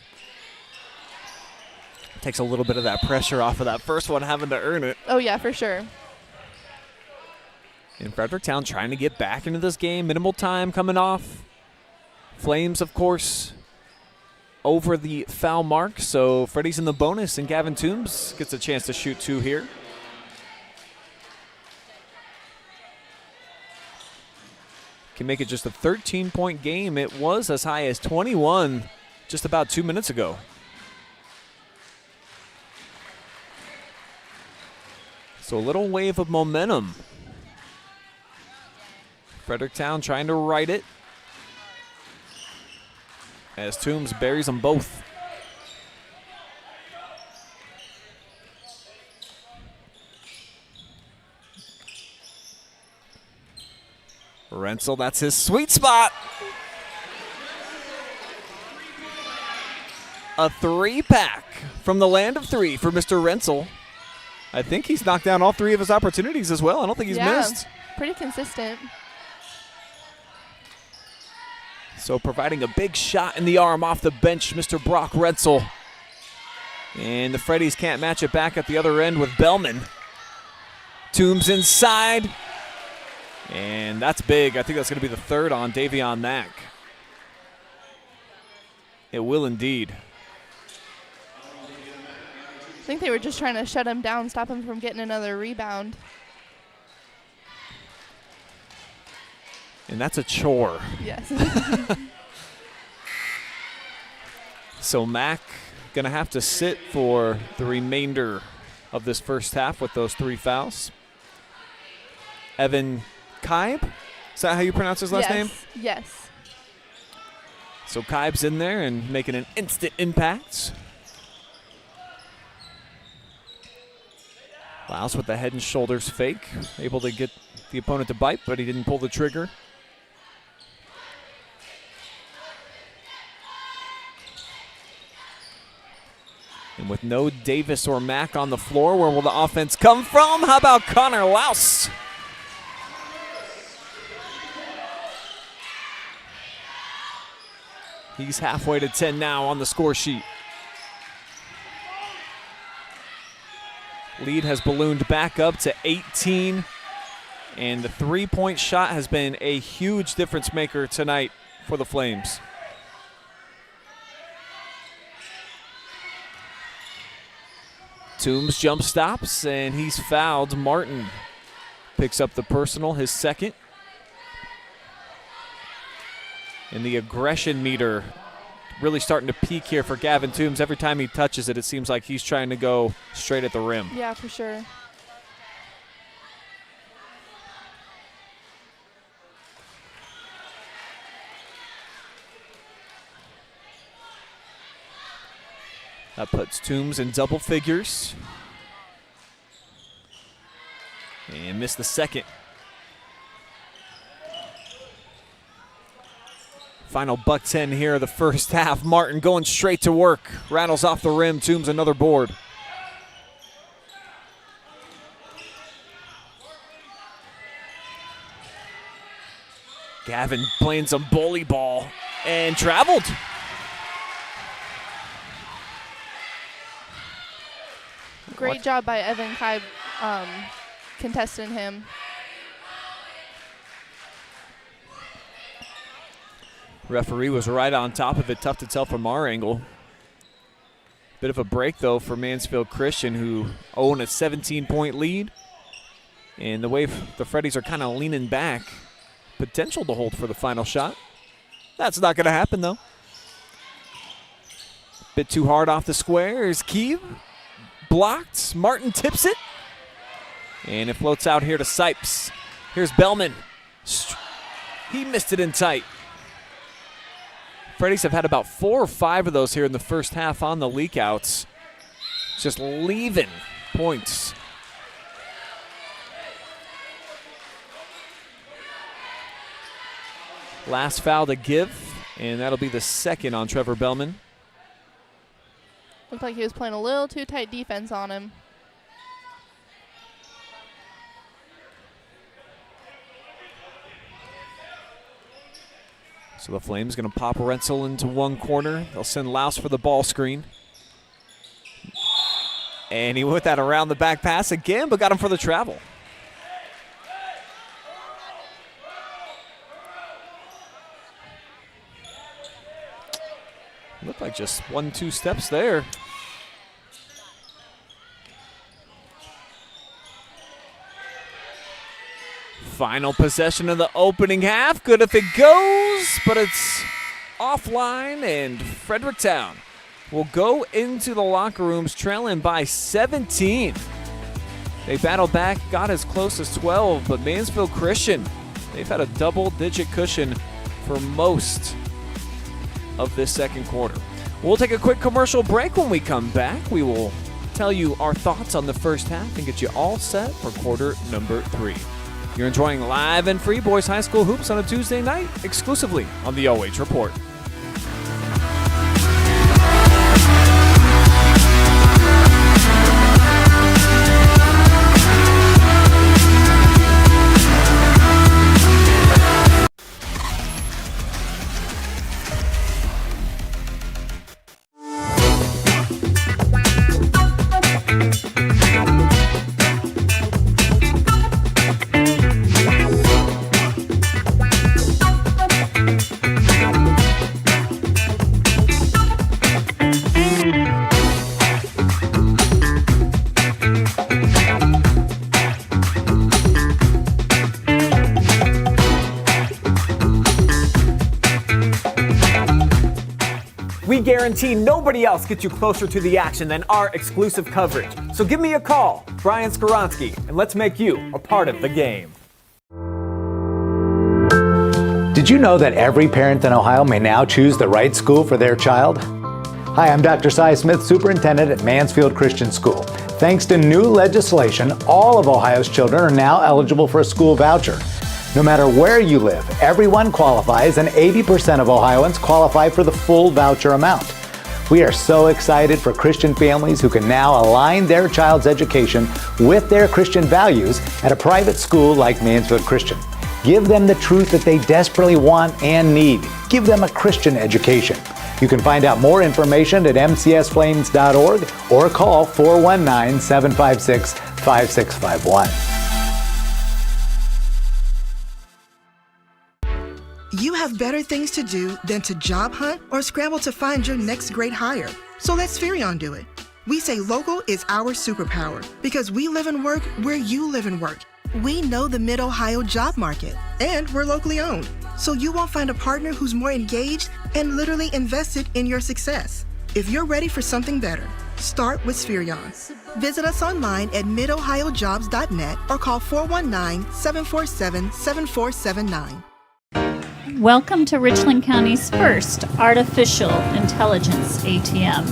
Takes a little bit of that pressure off of that first one, having to earn it. Oh, yeah, for sure. And Fredericktown trying to get back into this game. Minimal time coming off. Flames, of course, over the foul mark. So Freddy's in the bonus, and Gavin Toombs gets a chance to shoot 2 here. Can make it just a 13-point game. It was as high as 21 just about 2 minutes ago. So a little wave of momentum. Fredericktown trying to right it as Toombs buries them both. Rensel, that's his sweet spot. A 3-pack from the land of 3 for Mr. Rensel. I think he's knocked down all 3 of his opportunities as well. I don't think he's missed. Pretty consistent. So providing a big shot in the arm off the bench, Mr. Brock Rensel. And the Freddies can't match it back at the other end with Bellman. Toombs inside. And that's big. I think that's going to be the third on Davion Mack. It will indeed. I think they were just trying to shut him down, stop him from getting another rebound. And that's a chore. Yes. So Mac going to have to sit for the remainder of this first half with those 3 fouls. Evan Kaib, is that how you pronounce his last name? Yes. So Kaib's in there and making an instant impact. Laus with the head and shoulders fake, able to get the opponent to bite, but he didn't pull the trigger. And with no Davis or Mack on the floor, where will the offense come from? How about Connor Laus? He's halfway to 10 now on the score sheet. Lead has ballooned back up to 18, and the three-point shot has been a huge difference maker tonight for the Flames. Toombs jump stops, and he's fouled. Martin picks up the personal, his second. And the aggression meter really starting to peak here for Gavin Toombs. Every time he touches it, it seems like he's trying to go straight at the rim. Yeah, for sure. That puts Toombs in double figures. And missed the second. Final buck 10 here of the first half. Martin going straight to work. Rattles off the rim. Toombs another board. Gavin playing some bully ball and traveled. Great job by Evan Kaib contesting him. Referee was right on top of it. Tough to tell from our angle. Bit of a break, though, for Mansfield Christian, who own a 17-point lead. And the way the Freddies are kind of leaning back, potential to hold for the final shot. That's not going to happen, though. Bit too hard off the square. Here's Keeve. Blocked. Martin tips it. And it floats out here to Sipes. Here's Bellman. He missed it in tight. Freddies have had about 4 or 5 of those here in the first half on the leakouts. Just leaving points. Last foul to give, and that'll be the second on Trevor Bellman. Looked like he was playing a little too tight defense on him. So the Flames going to pop Renzel into one corner. They'll send Laus for the ball screen. And he went that around the back pass again, but got him for the travel. Looked like just 1-2 steps there. Final possession of the opening half. Good if it goes, but it's offline, and Fredericktown will go into the locker rooms trailing by 17. They battled back, got as close as 12, but Mansfield Christian, they've had a double-digit cushion for most of this second quarter. We'll take a quick commercial break. When we come back, we will tell you our thoughts on the first half and get you all set for quarter number 3. You're enjoying live and free boys high school hoops on a Tuesday night, exclusively on the OH Report. We guarantee nobody else gets you closer to the action than our exclusive coverage. So give me a call, Brian Skowronski, and let's make you a part of the game. Did you know that every parent in Ohio may now choose the right school for their child? Hi, I'm Dr. Cy Smith, Superintendent at Mansfield Christian School. Thanks to new legislation, all of Ohio's children are now eligible for a school voucher. No matter where you live, everyone qualifies, and 80% of Ohioans qualify for the full voucher amount. We are so excited for Christian families who can now align their child's education with their Christian values at a private school like Mansfield Christian. Give them the truth that they desperately want and need. Give them a Christian education. You can find out more information at mcsflames.org or call 419-756-5651. You have better things to do than to job hunt or scramble to find your next great hire. So let Spherion do it. We say local is our superpower because we live and work where you live and work. We know the Mid-Ohio job market, and we're locally owned. So you won't find a partner who's more engaged and literally invested in your success. If you're ready for something better, start with Spherion. Visit us online at midohiojobs.net or call 419-747-7479. Welcome to Richland County's first artificial intelligence ATM.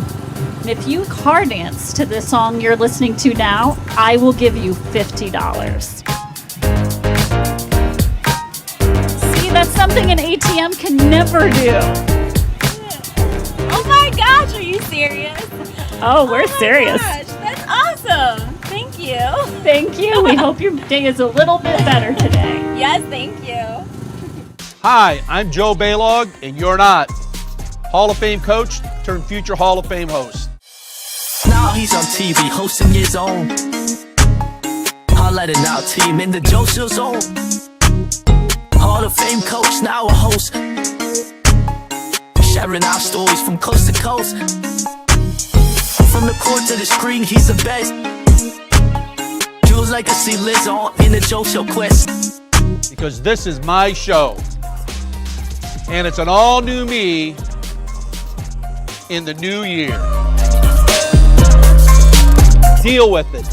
If you car dance to the song you're listening to now, I will give you $50. See, that's something an ATM can never do. Oh my gosh, are you serious? Oh, we're serious. Gosh, that's awesome. Thank you. Thank you. We hope your day is a little bit better today. Yes, thank you. Hi, I'm Joe Baylog, and you're not. Hall of Fame coach turned future Hall of Fame host. Now he's on TV hosting his own highlighting our team in the Joseph zone. Hall of Fame coach, now a host, sharing our stories from coast to coast. From the court to the screen, he's the best. Jules legacy lives on in the Joe Show quest. Because this is my show, and it's an all-new me in the new year. Deal with it.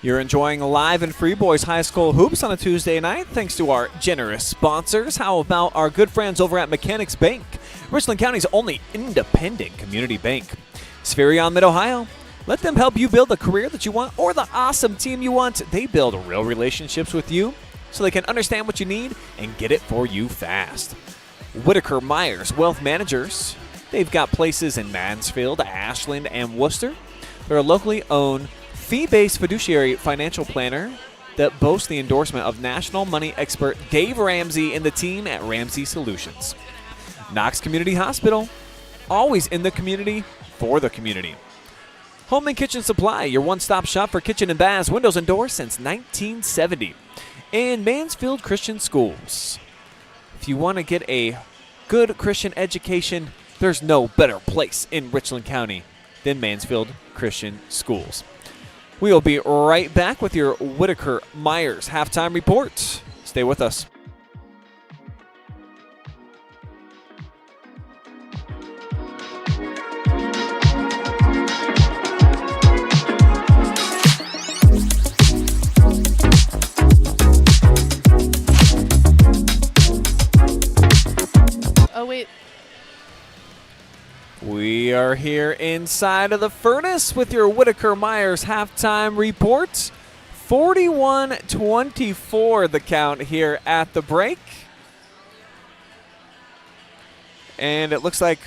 You're enjoying live and free boys high school hoops on a Tuesday night thanks to our generous sponsors. How about our good friends over at Mechanics Bank, Richland County's only independent community bank. Spherion Mid-Ohio. Let them help you build the career that you want or the awesome team you want. They build real relationships with you so they can understand what you need and get it for you fast. Whitaker Myers Wealth Managers. They've got places in Mansfield, Ashland, and Worcester. They're a locally owned, fee-based fiduciary financial planner that boasts the endorsement of national money expert Dave Ramsey and the team at Ramsey Solutions. Knox Community Hospital, always in the community for the community. Home and Kitchen Supply, your one-stop shop for kitchen and baths, windows and doors since 1970. And Mansfield Christian Schools. If you want to get a good Christian education, there's no better place in Richland County than Mansfield Christian Schools. We will be right back with your Whitaker Myers halftime report. Stay with us. Oh, wait. We are here inside of the furnace with your Whitaker Myers halftime report. 41-24 the count here at the break. And it looks like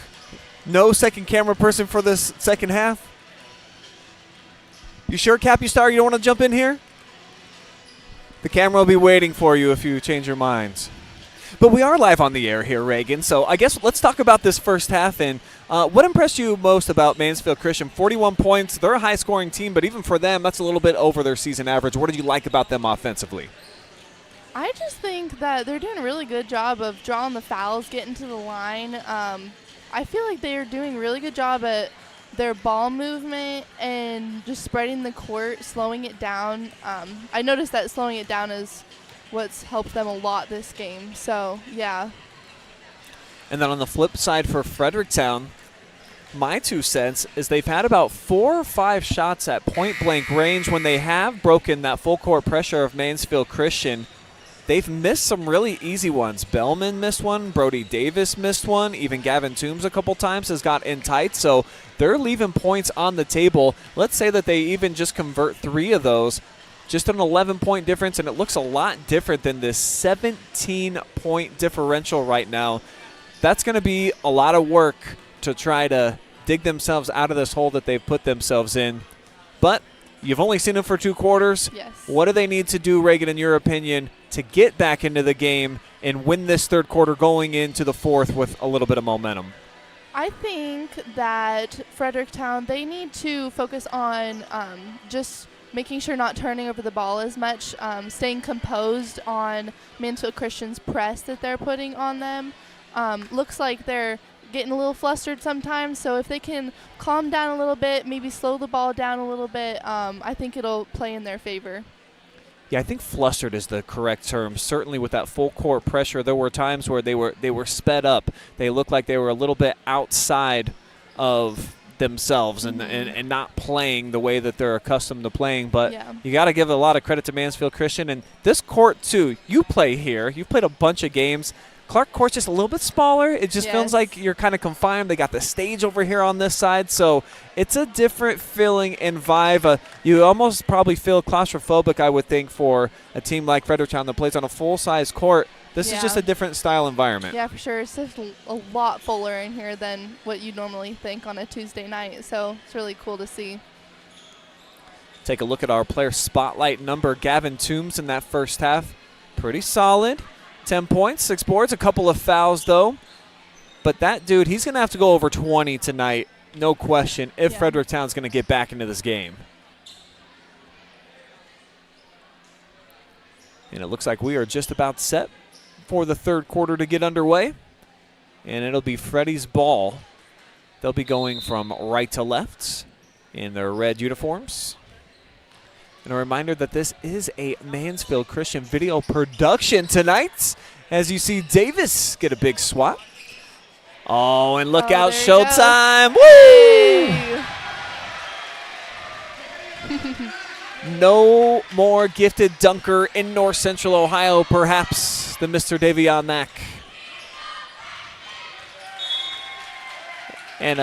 no second camera person for this second half. You sure, Cappy Star, you don't want to jump in here? The camera will be waiting for you if you change your minds. But we are live on the air here, Reagan, so I guess let's talk about this first half. And what impressed you most about Mansfield Christian? 41 points. They're a high-scoring team, but even for them, that's a little bit over their season average. What did you like about them offensively? I just think that they're doing a really good job of drawing the fouls, getting to the line. I feel like they are doing a really good job at their ball movement and just spreading the court, slowing it down. I noticed that slowing it down is what's helped them a lot this game. So, yeah. And then on the flip side for Fredericktown, my 2 cents is they've had about 4 or 5 shots at point-blank range. When they have broken that full-court pressure of Mansfield Christian, they've missed some really easy ones. Bellman missed one. Brody Davis missed one. Even Gavin Toombs a couple times has got in tight. So they're leaving points on the table. Let's say that they even just convert 3 of those. Just an 11-point difference, and it looks a lot different than this 17-point differential right now. That's going to be a lot of work to try to dig themselves out of this hole that they've put themselves in. But you've only seen them for 2 quarters. Yes. What do they need to do, Reagan, in your opinion, to get back into the game and win this third quarter going into the fourth with a little bit of momentum? I think that Fredericktown, they need to focus on just making sure not turning over the ball as much, staying composed on Mansfield Christian's press that they're putting on them. Looks like they're getting a little flustered sometimes, so if they can calm down a little bit, maybe slow the ball down a little bit, I think it'll play in their favor. Yeah, I think flustered is the correct term. Certainly with that full court pressure, there were times where they were sped up. They looked like they were a little bit outside of themselves and not playing the way that they're accustomed to playing. But Yeah. you got to give a lot of credit to Mansfield Christian. And this court, too, you play here. You've played a bunch of games. Clark Court's just a little bit smaller. It just feels Yes. like you're kind of confined. They got the stage over here on this side, so it's a different feeling and vibe. You almost probably feel claustrophobic, I would think, for a team like Fredericktown that plays on a full-size court. This is just a different style environment. Yeah, for sure. It's just a lot fuller in here than what you normally think on a Tuesday night, so it's really cool to see. Take a look at our player spotlight number. Gavin Toombs in that first half. Pretty solid. 10 points, 6 boards, a couple of fouls, though. But that dude, he's going to have to go over 20 tonight, no question, if Fredericktown's going to get back into this game. And it looks like we are just about set for the third quarter to get underway. And it'll be Freddies' ball. They'll be going from right to left in their red uniforms. And a reminder that this is a Mansfield Christian video production tonight. As you see Davis get a big swat. Oh, and look out, showtime. Woo! No more gifted dunker in North Central Ohio, perhaps, than Mr. Davion Mack. And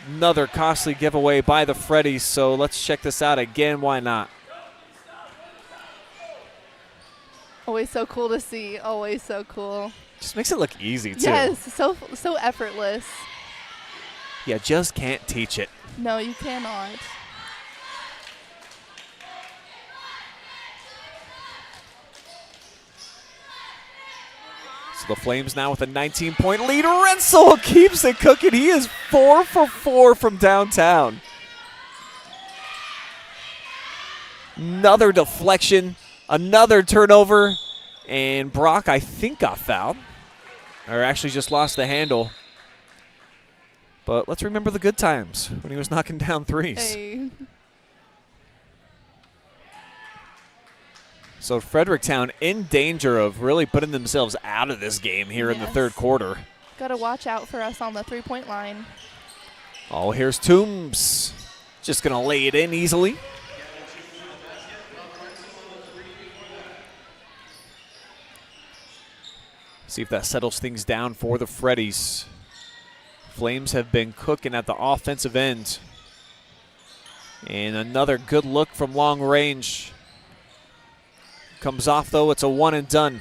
another costly giveaway by the Freddies, so let's check this out again. Why not? Always so cool to see. Always so cool. Just makes it look easy, too. Yes, so effortless. You just can't teach it. No, you cannot. So the Flames now with a 19-point lead. Rensel keeps it cooking. He is 4 for 4 from downtown. Another deflection, another turnover, and Brock, I think, got fouled. Or actually just lost the handle. But let's remember the good times when he was knocking down threes. Hey. So Fredericktown in danger of really putting themselves out of this game here in the third quarter. Got to watch out for us on the three-point line. Oh, here's Toombs. Just going to lay it in easily. See if that settles things down for the Freddies. Flames have been cooking at the offensive end. And another good look from long range. Comes off, though. It's a one and done.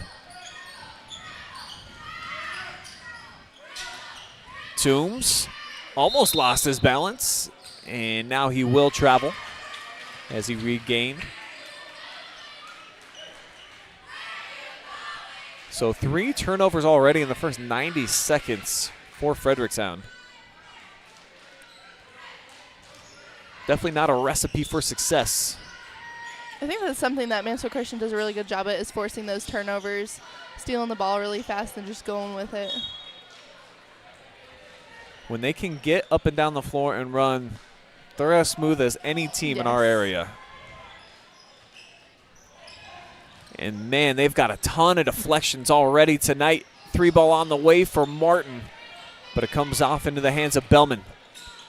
Toombs almost lost his balance. And now he will travel as he regained. So 3 turnovers already in the first 90 seconds for Fredericktown. Definitely not a recipe for success. I think that's something that Mansfield Christian does a really good job at, is forcing those turnovers, stealing the ball really fast and just going with it. When they can get up and down the floor and run, they're as smooth as any team in our area. And, man, they've got a ton of deflections already tonight. 3-ball on the way for Martin. But it comes off into the hands of Bellman.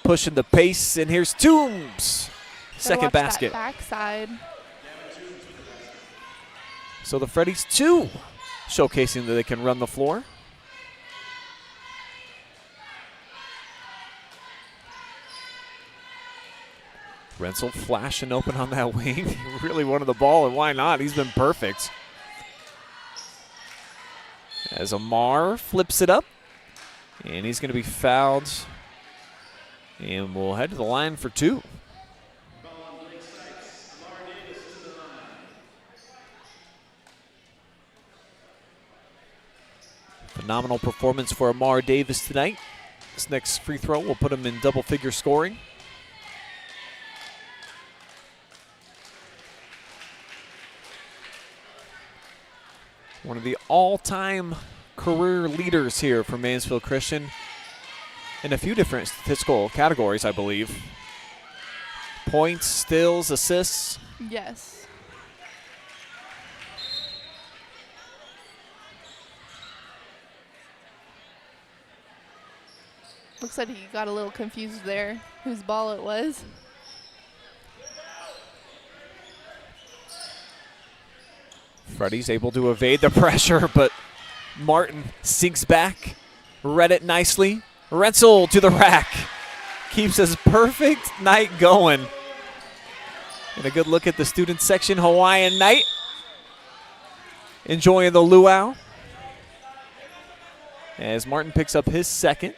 Pushing the pace, and here's Toombs. Second basket. That backside. So the Freddies, 2, showcasing that they can run the floor. Rensel flashing open on that wing. He really wanted the ball, and why not? He's been perfect. As Amar flips it up, and he's going to be fouled. And we'll head to the line for 2. Phenomenal performance for Amar Davis tonight. This next free throw will put him in double-figure scoring. One of the all-time career leaders here for Mansfield Christian in a few different statistical categories, I believe. Points, steals, assists. Yes. Looks like he got a little confused there, whose ball it was. Freddy's able to evade the pressure, but Martin sinks back, read it nicely. Rensel to the rack. Keeps his perfect night going. And a good look at the student section, Hawaiian night. Enjoying the luau. As Martin picks up his second.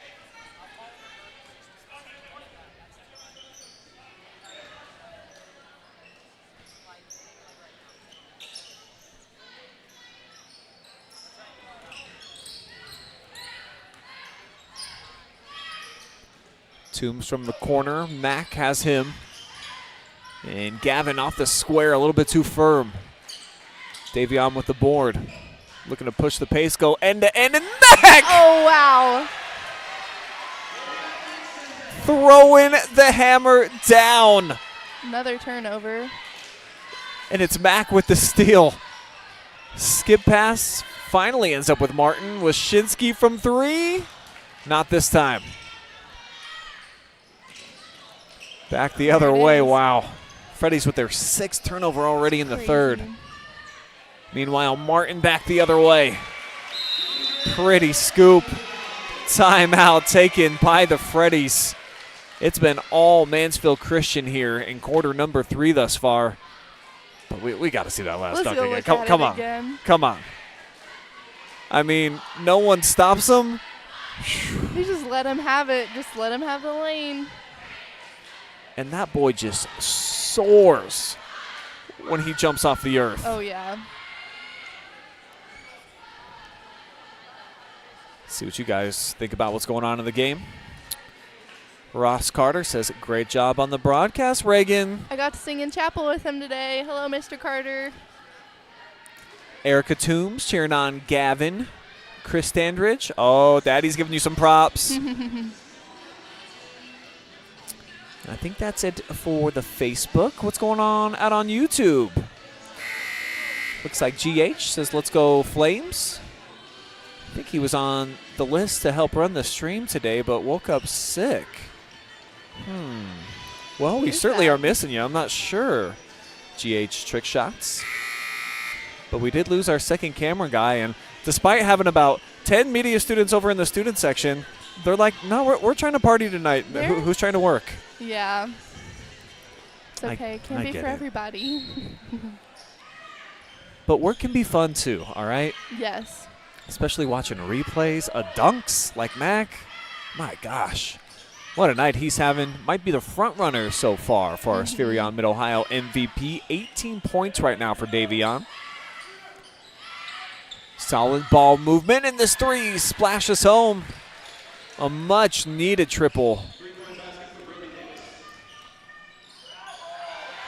Toombs from the corner. Mack has him. And Gavin off the square, a little bit too firm. Davion with the board. Looking to push the pace, go end to end, and Mack! Oh, wow. Throwing the hammer down. Another turnover. And it's Mack with the steal. Skip pass finally ends up with Martin. Wyszynski from 3. Not this time. Back the other way, wow. Freddies with their 6th turnover already in the third. Meanwhile, Martin back the other way. Pretty scoop. Timeout taken by the Freddies. It's been all Mansfield Christian here in quarter number 3 thus far. But we got to see that last dunk again. Come on. Again. Come on. I mean, no one stops him. They just let him have it. Just let him have the lane. And that boy just soars when he jumps off the earth. Oh, yeah. See what you guys think about what's going on in the game. Ross Carter says, great job on the broadcast, Reagan. I got to sing in chapel with him today. Hello, Mr. Carter. Erica Toombs cheering on Gavin. Chris Standridge. Oh, Daddy's giving you some props. I think that's it for the Facebook. What's going on out on YouTube? Looks like GH says, let's go Flames. I think he was on the list to help run the stream today, but woke up sick. Well, we certainly are missing you. I'm not sure. GH trick shots. But we did lose our second camera guy, and despite having about 10 media students over in the student section, they're like, no, we're trying to party tonight. Who's trying to work? Yeah. It's okay. It can't be for it. everybody. But work can be fun, too, all right? Yes. Especially watching replays of dunks like Mac. My gosh. What a night he's having. Might be the front runner so far for our Spherion Mid-Ohio MVP. 18 points right now for Davion. Solid ball movement, and this three splashes home. A much-needed triple.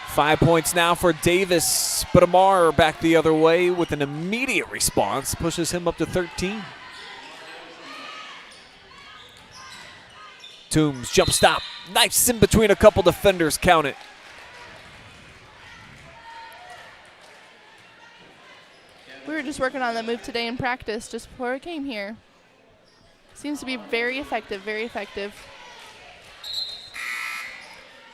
5 points now for Davis, but Amar back the other way with an immediate response. Pushes him up to 13. Toombs, jump stop. Nice in between a couple defenders, count it. We were just working on that move today in practice just before I came here. Seems to be very effective, very effective.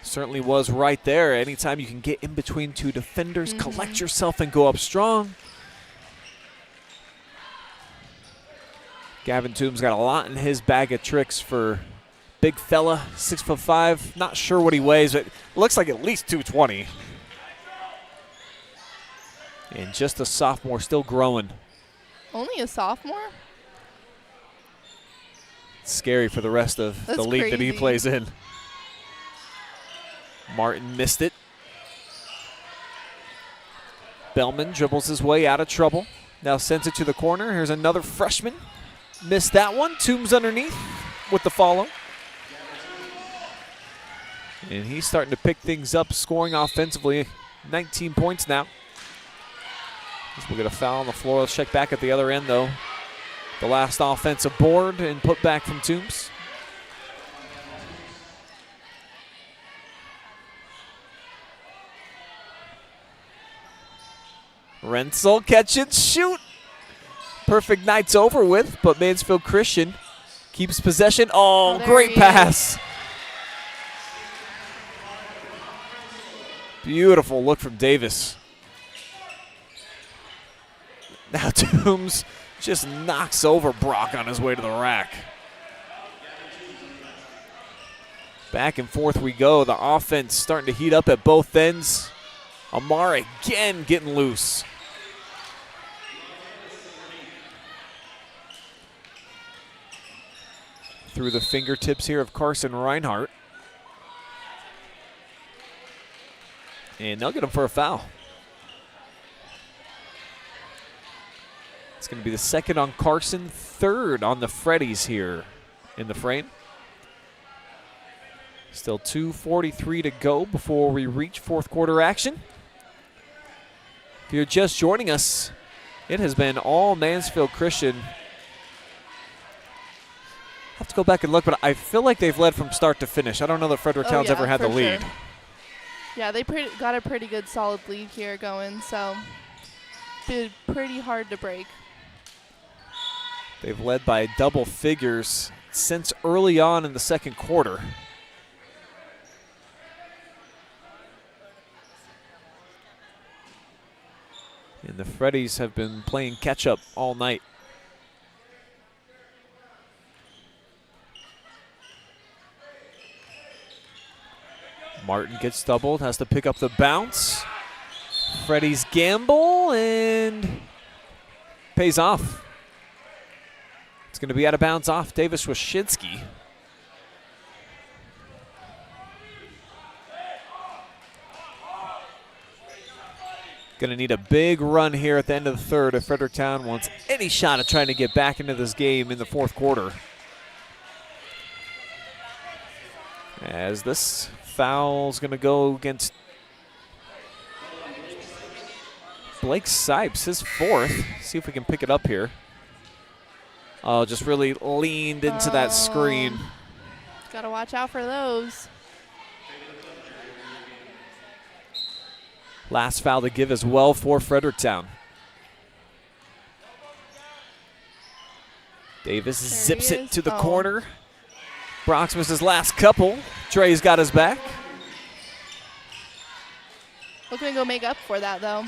Certainly was right there. Anytime you can get in between two defenders, collect yourself and go up strong. Gavin Toombs got a lot in his bag of tricks for big fella, 6'5". Not sure what he weighs, but looks like at least 220. And just a sophomore, still growing. Only a sophomore? It's scary for the rest of the league that he plays in. Martin missed it. Bellman dribbles his way out of trouble. Now sends it to the corner. Here's another freshman. Missed that one. Toombs underneath with the follow. And he's starting to pick things up, scoring offensively. 19 points now. We'll get a foul on the floor. Let's check back at the other end, though. The last offensive board and put back from Toombs. Renzel, catch and shoot. Perfect night's over with, but Mansfield Christian keeps possession. Oh, great pass. Beautiful look from Davis. Now Toombs just knocks over Brock on his way to the rack. Back and forth we go. The offense starting to heat up at both ends. Amar again getting loose. Through the fingertips here of Carson Reinhardt. And they'll get him for a foul. It's going to be the second on Carson, third on the Freddies here in the frame. Still 2:43 to go before we reach fourth quarter action. If you're just joining us, it has been all Mansfield Christian. I'll have to go back and look, but I feel like they've led from start to finish. I don't know that Fredericktown's ever had the lead. Sure. Yeah, they got a pretty good solid lead here going, so it's pretty hard to break. They've led by double figures since early on in the second quarter. And the Freddies have been playing catch-up all night. Martin gets doubled, has to pick up the bounce. Freddies gamble and pays off. It's going to be out of bounds off Davis Wyshynski. Going to need a big run here at the end of the third if Fredericktown wants any shot at trying to get back into this game in the fourth quarter. As this foul's going to go against Blake Sipes, his fourth. See if we can pick it up here. Oh, just really leaned into that screen. Got to watch out for those. Last foul to give as well for Fredericktown. Davis zips it to the corner. Brox was his last couple. Dre's got his back. Looking to go make up for that, though.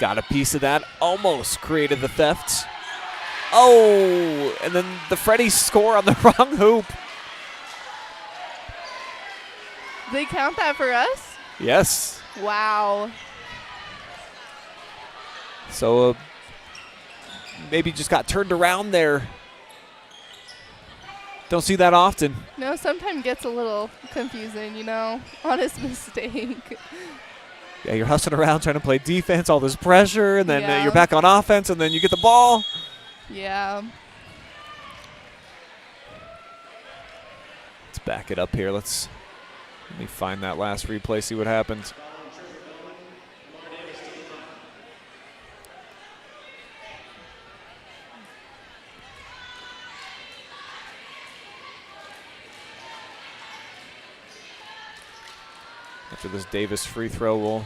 Got a piece of that. Almost created the theft. Oh, and then the Freddies score on the wrong hoop. They count that for us? Yes. Wow. So maybe just got turned around there. Don't see that often. No, sometimes gets a little confusing, you know. Honest mistake. Yeah, you're hustling around trying to play defense, all this pressure, and then Yeah. you're back on offense, and then you get the ball. Yeah. Let's back it up here. Let me find that last replay, see what happens. After this Davis free throw, we'll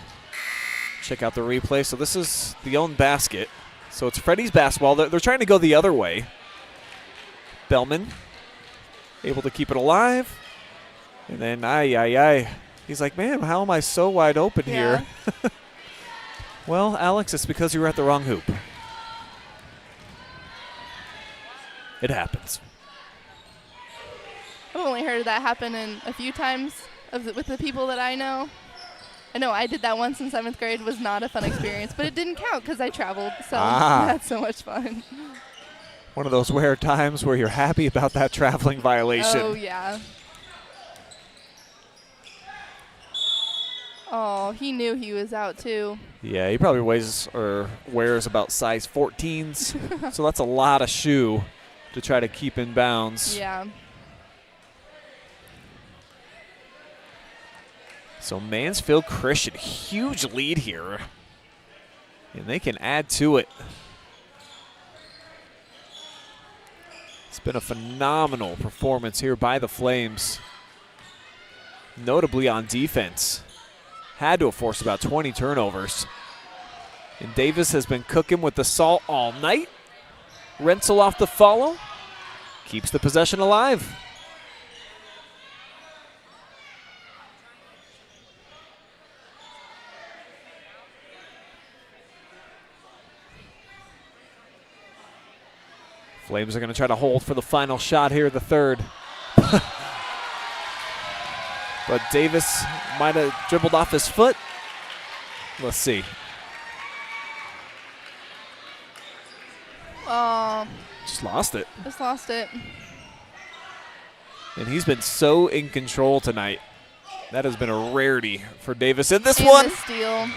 check out the replay. So this is the own basket. So it's Freddies basketball. They're trying to go the other way. Bellman able to keep it alive. And then, he's like, man, how am I so wide open here? Well, Alex, it's because you were at the wrong hoop. It happens. I've only heard that happen in a few times with the people that I know. I know I did that once in 7th grade. It was not a fun experience, but it didn't count because I traveled, so that's so much fun. One of those rare times where you're happy about that traveling violation. Oh, yeah. Oh, he knew he was out, too. Yeah, he probably wears about size 14s, so that's a lot of shoe to try to keep in bounds. Yeah. So Mansfield Christian, huge lead here. And they can add to it. It's been a phenomenal performance here by the Flames. Notably on defense. Had to have forced about 20 turnovers. And Davis has been cooking with the salt all night. Rentzel off the follow. Keeps the possession alive. Flames are going to try to hold for the final shot here, the third. But Davis might have dribbled off his foot. Let's see. Just lost it. Just lost it. And he's been so in control tonight. That has been a rarity for Davis. And this And one, the steal.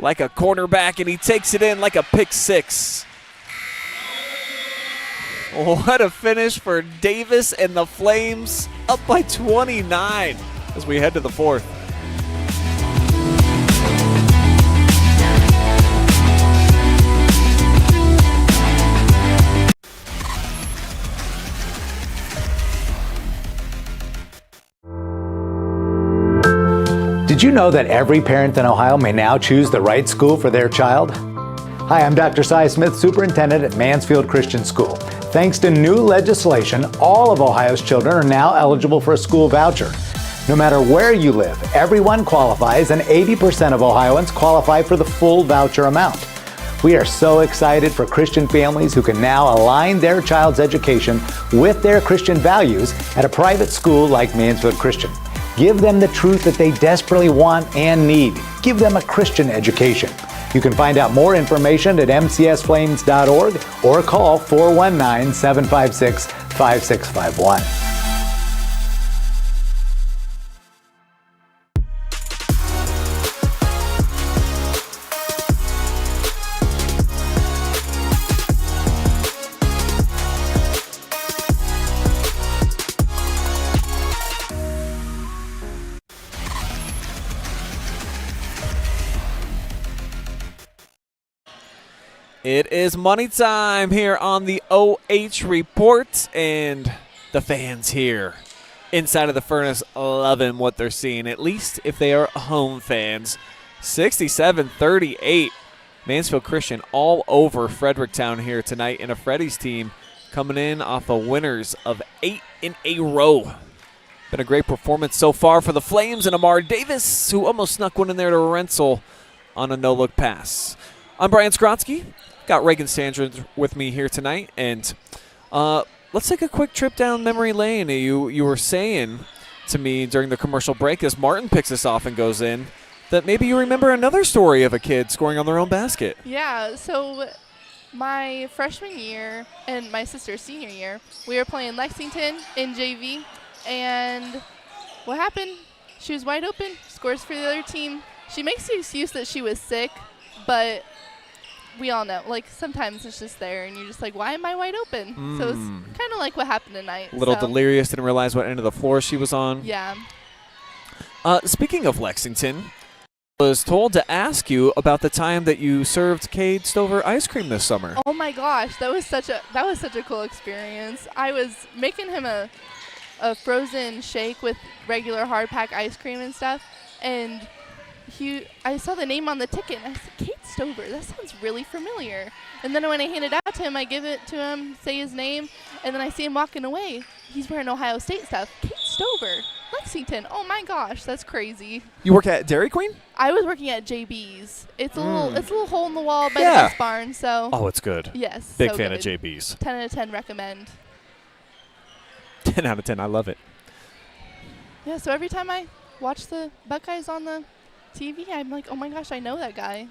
like a cornerback, and he takes it in like a pick six. What a finish for Davis and the Flames, up by 29 as we head to the fourth. Did you know that every parent in Ohio may now choose the right school for their child? Hi, I'm Dr. Cy Smith, Superintendent at Mansfield Christian School. Thanks to new legislation, all of Ohio's children are now eligible for a school voucher. No matter where you live, everyone qualifies, and 80% of Ohioans qualify for the full voucher amount. We are so excited for Christian families who can now align their child's education with their Christian values at a private school like Mansfield Christian. Give them the truth that they desperately want and need. Give them a Christian education. You can find out more information at mcsflames.org or call 419-756-5651. It is money time here on the OH Report, and the fans here inside of the furnace loving what they're seeing, at least if they are home fans. 67-38, Mansfield Christian all over Fredericktown here tonight in a Freddies team coming in off of winners of 8 in a row. Been a great performance so far for the Flames and Amar Davis, who almost snuck one in there to Renzel on a no-look pass. I'm Brian Skowronski. Got Reagan Standridge with me here tonight, and let's take a quick trip down memory lane. You were saying to me during the commercial break as Martin picks us off and goes in that maybe you remember another story of a kid scoring on their own basket. Yeah, so my freshman year and my sister's senior year, we were playing Lexington in JV, and what happened? She was wide open, scores for the other team. She makes the excuse that she was sick, but we all know, like, sometimes it's just there, and you're just like, why am I wide open? So it's kind of like what happened tonight. A little delirious, didn't realize what end of the floor she was on. Yeah. Speaking of Lexington, I was told to ask you about the time that you served Cade Stover ice cream this summer. Oh my gosh, that was such a cool experience. I was making him a frozen shake with regular hard pack ice cream and stuff, and I saw the name on the ticket, and I said, Cade Stover, that sounds really familiar. And then when I hand it out to him, I give it to him, say his name, and then I see him walking away. He's wearing Ohio State stuff. Cade Stover, Lexington. Oh my gosh, that's crazy. You work at Dairy Queen? I was working at JB's. It's a little hole in the wall by the bus barn, so. Oh, it's good. Yes. Big so fan good. of JB's. 10 out of 10 recommend. 10 out of 10, I love it. Yeah, so every time I watch the Buckeyes on the TV, I'm like, oh my gosh, I know that guy.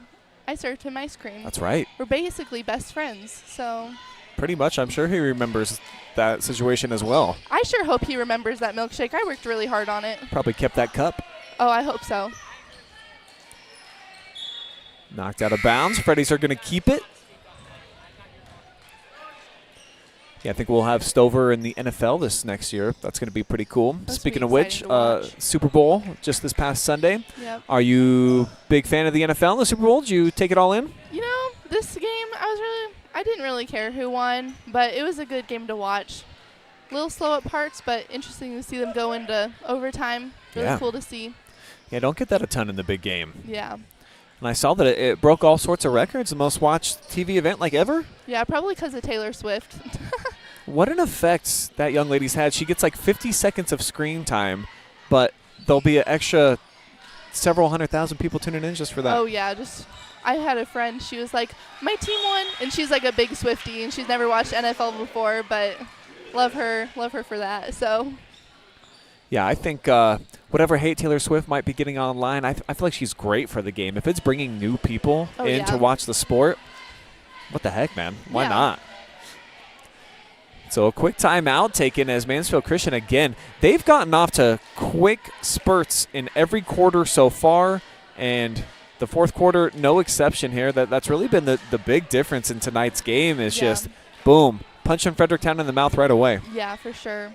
I served him ice cream. That's right. We're basically best friends, so. Pretty much. I'm sure he remembers that situation as well. I sure hope he remembers that milkshake. I worked really hard on it. Probably kept that cup. Oh, I hope so. Knocked out of bounds. Freddies are going to keep it. Yeah, I think we'll have Stover in the NFL this next year. That's going to be pretty cool. That's Speaking of pretty which, exciting to Super Bowl just this past Sunday. Yep. Are you big fan of the NFL in the Super Bowl? Did you take it all in? You know, this game, I didn't really care who won, but it was a good game to watch. A little slow at parts, but interesting to see them go into overtime. Really cool to see. Yeah, don't get that a ton in the big game. Yeah. And I saw that it broke all sorts of records, the most watched TV event like ever. Yeah, probably because of Taylor Swift. What an effect that young lady's had. She gets like 50 seconds of screen time, but there'll be an extra several 100,000 people tuning in just for that. Oh, yeah. I had a friend. She was like, my team won. And she's like a big Swiftie, and she's never watched NFL before, but love her for that. So. Yeah, I think whatever hate Taylor Swift might be getting online, I feel like she's great for the game. If it's bringing new people in to watch the sport, what the heck, man? Why not? So a quick timeout taken as Mansfield Christian, again, they've gotten off to quick spurts in every quarter so far, and the fourth quarter, no exception here. That's really been the big difference in tonight's game is just, boom, punching Fredericktown in the mouth right away. Yeah, for sure.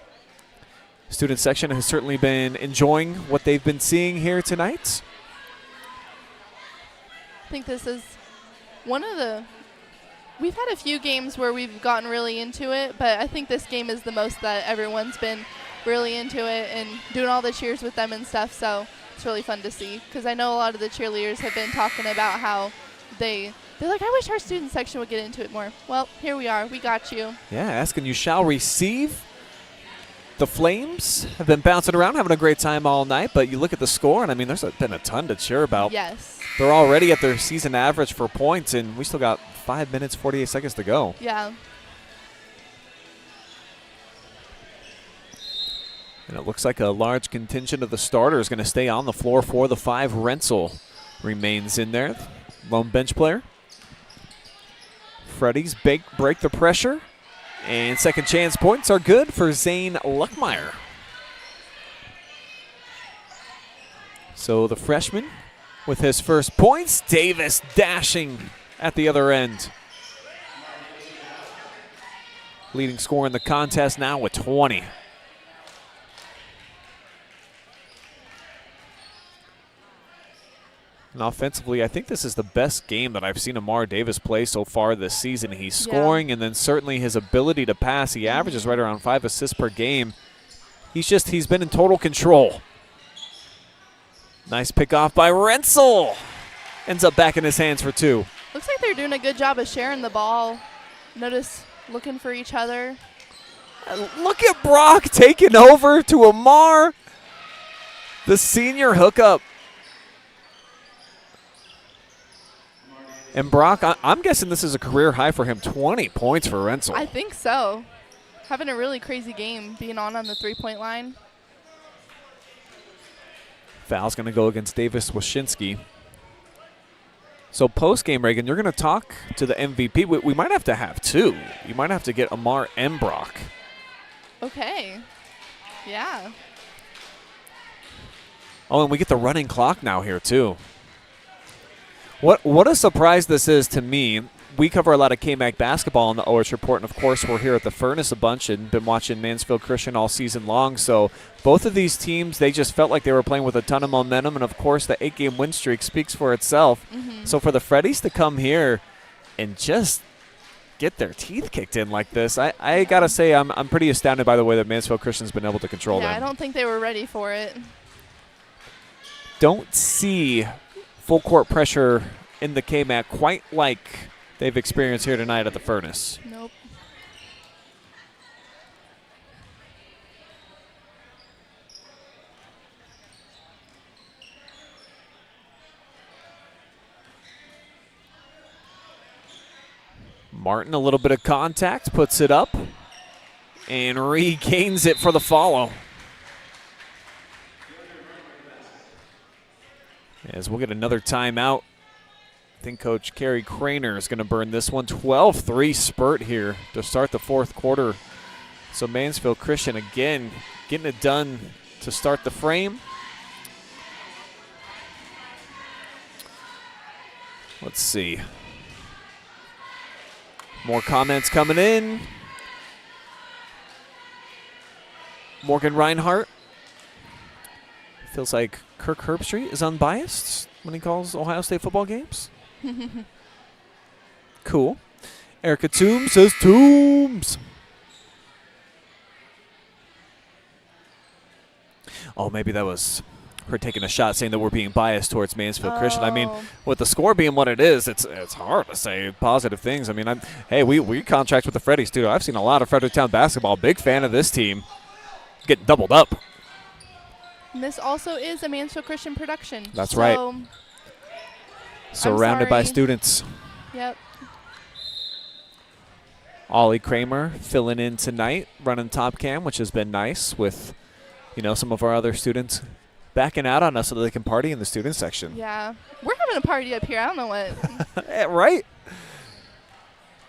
Student section has certainly been enjoying what they've been seeing here tonight. I think this is one of the – we've had a few games where we've gotten really into it, but I think this game is the most that everyone's been really into it and doing all the cheers with them and stuff, so it's really fun to see because I know a lot of the cheerleaders have been talking about how they're like, I wish our student section would get into it more. Well, here we are. We got you. Yeah, asking you shall receive. The Flames have been bouncing around, having a great time all night, but you look at the score, and I mean, there's been a ton to cheer about. Yes. They're already at their season average for points, and we still got 5 minutes, 48 seconds to go. Yeah. And it looks like a large contingent of the starters is going to stay on the floor for the 5. Renzel remains in there. Lone bench player. Freddies break the pressure. And second chance points are good for Zane Luckmeyer. So the freshman with his first points. Davis dashing at the other end. Leading scorer in the contest now with 20. And offensively, I think this is the best game that I've seen Amar Davis play so far this season. He's scoring, and then certainly his ability to pass. He averages right around 5 assists per game. He's been in total control. Nice pick off by Rensel. Ends up back in his hands for 2. Looks like they're doing a good job of sharing the ball. Notice looking for each other. Look at Brock taking over to Amar. The senior hookup. And Brock, I'm guessing this is a career high for him. 20 points for Rensel. I think so. Having a really crazy game, being on the 3-point line. Foul's going to go against Davis Wyszynski. So post-game, Reagan, you're going to talk to the MVP. We might have to have 2. You might have to get Amar and Brock. Okay. Yeah. Oh, and we get the running clock now here, too. What a surprise this is to me. We cover a lot of KMAC basketball on the OH Report, and of course we're here at the Furnace a bunch and been watching Mansfield Christian all season long. So both of these teams, they just felt like they were playing with a ton of momentum, and of course the 8-game win streak speaks for itself. So for the Freddies to come here and just get their teeth kicked in like this, I gotta say I'm pretty astounded by the way that Mansfield Christian's been able to control them. I don't think they were ready for it. Don't see full court pressure in the KMAC quite like they've experienced here tonight at the Furnace. Nope. Martin, a little bit of contact, puts it up, and regains it for the follow. As we'll get another timeout. I think Coach Kerry Craner is going to burn this one. 12-3 spurt here to start the fourth quarter. So Mansfield Christian again getting it done to start the frame. Let's see. More comments coming in. Morgan Reinhardt. Feels like Kirk Herbstreit is unbiased when he calls Ohio State football games. Cool. Erica Toombs says Toombs. Oh, maybe that was her taking a shot saying that we're being biased towards Mansfield Christian. I mean, with the score being what it is, it's hard to say positive things. I mean, hey, we contract with the Freddies too. I've seen a lot of Fredericktown basketball. Big fan of this team. Getting doubled up. And this also is a Mansfield Christian production. That's right. Surrounded by students. Yep. Ollie Kramer filling in tonight, running top cam, which has been nice with, some of our other students backing out on us so that they can party in the student section. Yeah. We're having a party up here. I don't know what. Right?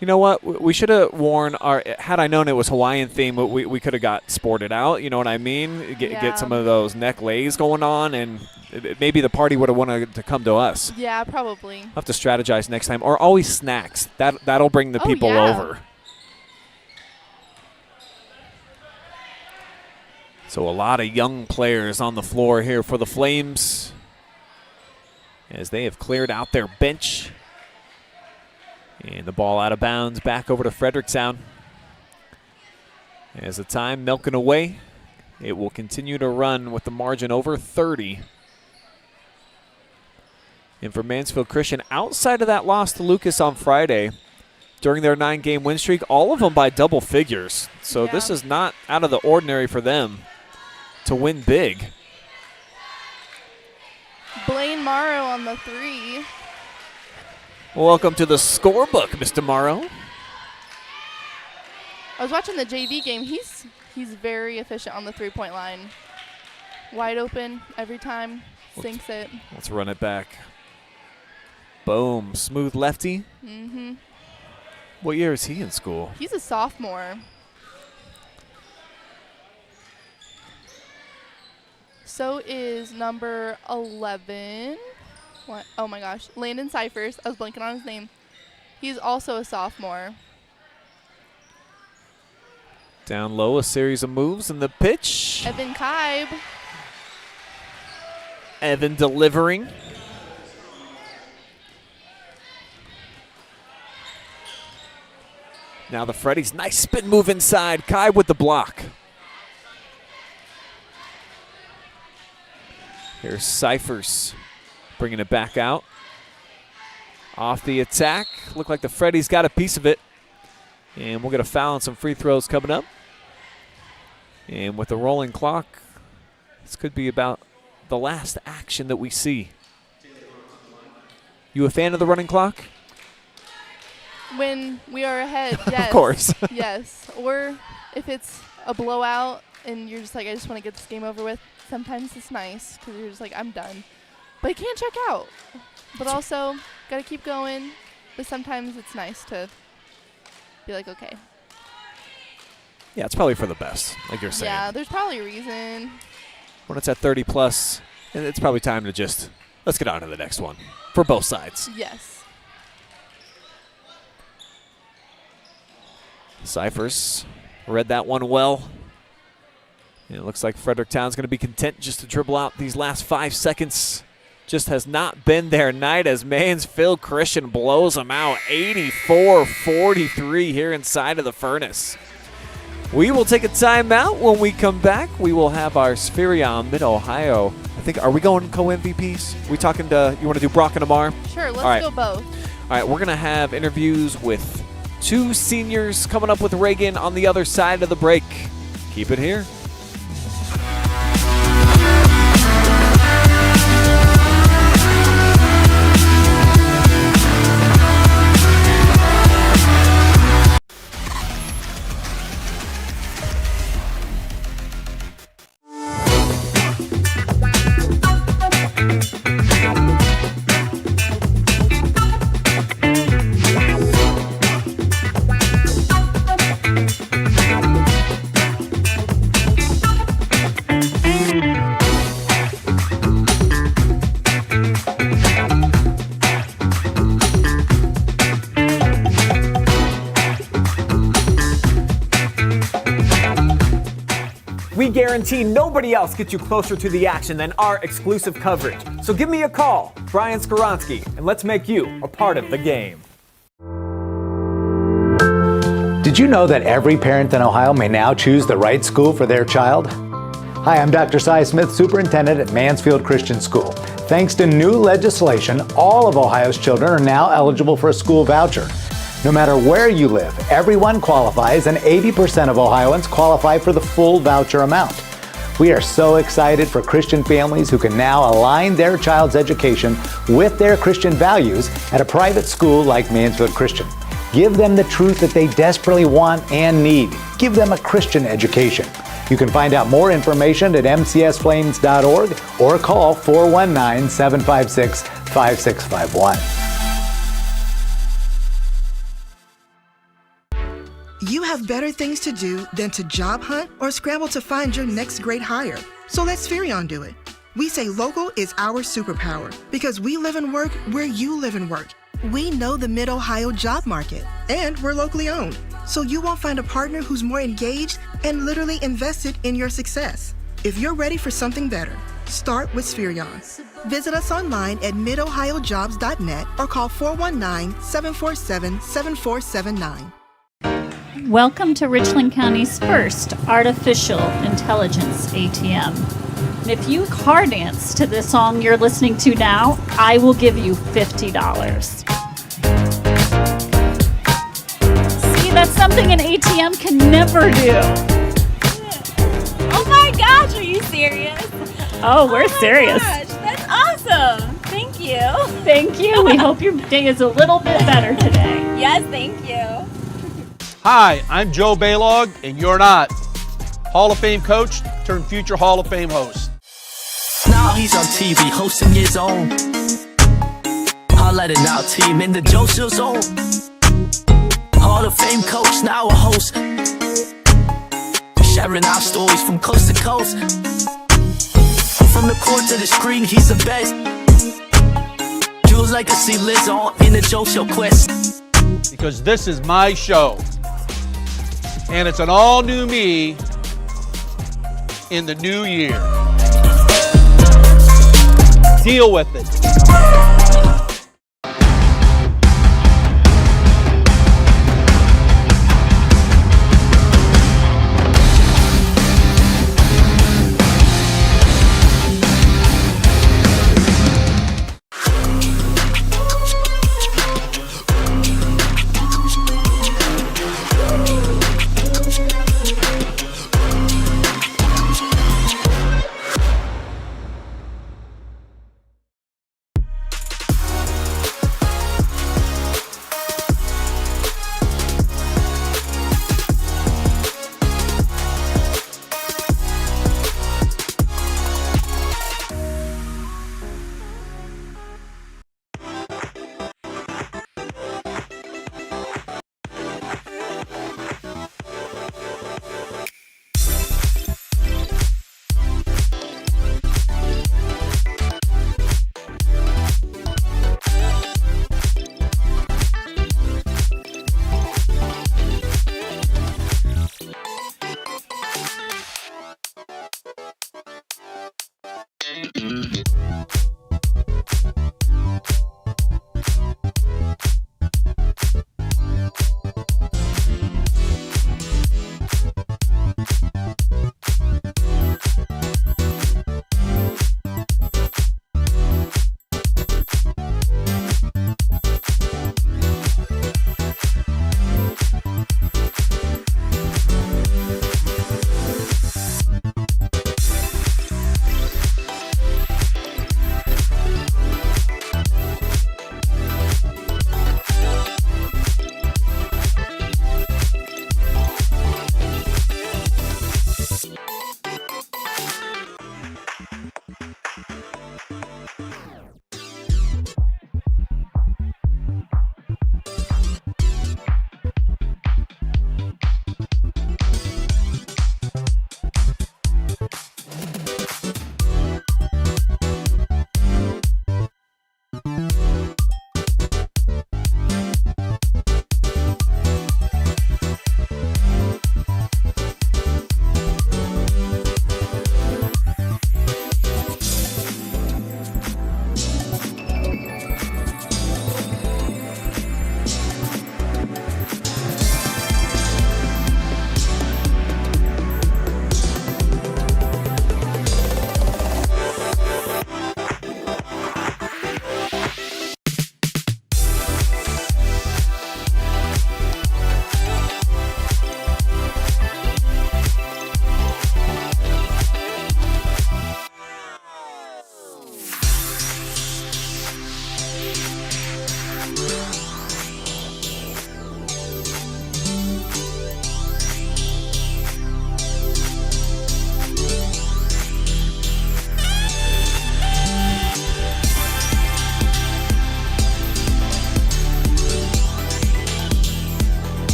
You know what? We should have worn had I known it was Hawaiian theme, we could have got sported out. You know what I mean? Get some of those neck lays going on, and maybe the party would have wanted to come to us. Yeah, probably. I'll have to strategize next time. Or always snacks. That'll bring the people over. So a lot of young players on the floor here for the Flames as they have cleared out their bench. And the ball out of bounds back over to Fredericktown. As the time milking away, it will continue to run with the margin over 30. And for Mansfield Christian, outside of that loss to Lucas on Friday, during their 9-game win streak, all of them by double figures. So this is not out of the ordinary for them to win big. Blaine Morrow on the 3. Welcome to the scorebook, Mr. Morrow. I was watching the JV game. He's very efficient on the 3-point line. Wide open every time. Sinks it. Let's run it back. Boom. Smooth lefty. Mm-hmm. What year is he in school? He's a sophomore. So is number 11. What? Oh my gosh. Landon Cyphers. I was blanking on his name. He's also a sophomore. Down low, a series of moves, and the pitch. Evan Kaib. Evan delivering. Now the Freddies, nice spin move inside. Kai with the block. Here's Cyphers bringing it back out. Off the attack. Look like the Freddies got a piece of it. And we'll get a foul and some free throws coming up. And with the rolling clock, this could be about the last action that we see. You a fan of the running clock? When we are ahead, yes. Of course. Yes. Or if it's a blowout and you're just like, I just want to get this game over with, sometimes it's nice because you're just like, I'm done. But you can't check out. But also, got to keep going. But sometimes it's nice to be like, okay. Yeah, it's probably for the best, like you're saying. Yeah, there's probably a reason. When it's at 30 plus, and it's probably time to just, let's get on to the next one for both sides. Yes. Cyphers read that one well. And it looks like Fredericktown's going to be content just to dribble out these last 5 seconds. Just has not been their night as Mansfield Christian blows them out 84-43 here inside of the furnace. We will take a timeout. When we come back, we will have our Spherion Mid-Ohio. I think, are we going co-MVPs? We talking to, you want to do Brock and Amar? Sure, let's go both. All right, we're going to have interviews with 2 seniors coming up with Reagan on the other side of the break. Keep it here. We guarantee nobody else gets you closer to the action than our exclusive coverage. So give me a call, Brian Skowronski, and let's make you a part of the game. Did you know that every parent in Ohio may now choose the right school for their child? Hi, I'm Dr. Cy Smith, Superintendent at Mansfield Christian School. Thanks to new legislation, all of Ohio's children are now eligible for a school voucher. No matter where you live, everyone qualifies, and 80% of Ohioans qualify for the full voucher amount. We are so excited for Christian families who can now align their child's education with their Christian values at a private school like Mansfield Christian. Give them the truth that they desperately want and need. Give them a Christian education. You can find out more information at mcsflames.org or call 419-756-5651. You have better things to do than to job hunt or scramble to find your next great hire. So let Spherion do it. We say local is our superpower because we live and work where you live and work. We know the Mid-Ohio job market, and we're locally owned. So you won't find a partner who's more engaged and literally invested in your success. If you're ready for something better, start with Spherion. Visit us online at midohiojobs.net or call 419-747-7479. Welcome to Richland County's first artificial intelligence ATM. And if you car dance to this song you're listening to now, I will give you $50. See, that's something an ATM can never do. Oh my gosh, are you serious? Oh, we're serious. Gosh, that's awesome. Thank you. Thank you. We hope your day is a little bit better today. Yes, thank you. Hi, I'm Joe Baylog, and you're not. Hall of Fame coach turned future Hall of Fame host. Now he's on TV hosting his own. spotlighting our team in the Joseph zone. Hall of Fame coach, now a host. Sharing our stories from coast to coast. From the court to the screen, he's the best. Jules legacy lives on in the Joe Show quest. Because this is my show. And it's an all new me in the new year. Deal with it.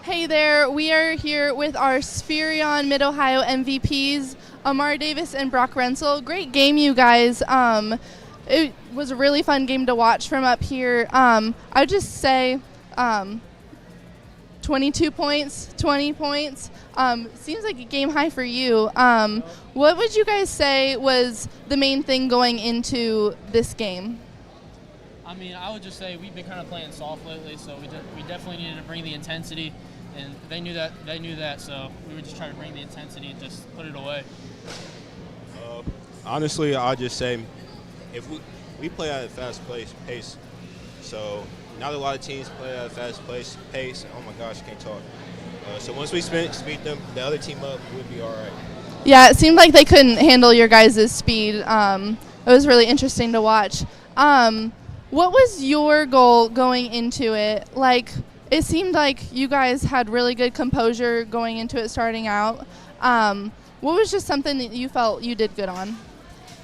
Hey there, we are here with our Spherion Mid-Ohio MVPs, Amar Davis and Brock Rensel. Great game, you guys. It was a really fun game to watch from up here. I would just say 22 points, 20 points. Seems like a game high for you. What would you guys say was the main thing going into this game? I mean, I would just say we've been kind of playing soft lately, so we definitely needed to bring the intensity, and they knew that, so we were just trying to bring the intensity and just put it away. Honestly, I'll just say if we play at a fast pace, so not a lot of teams play at a fast pace. Oh my gosh, I can't talk. So once we speed them, the other team up, we'll be all right. Yeah, it seemed like they couldn't handle your guys' speed. It was really interesting to watch. What was your goal going into it? Like, it seemed like you guys had really good composure going into it starting out. What was just something that you felt you did good on?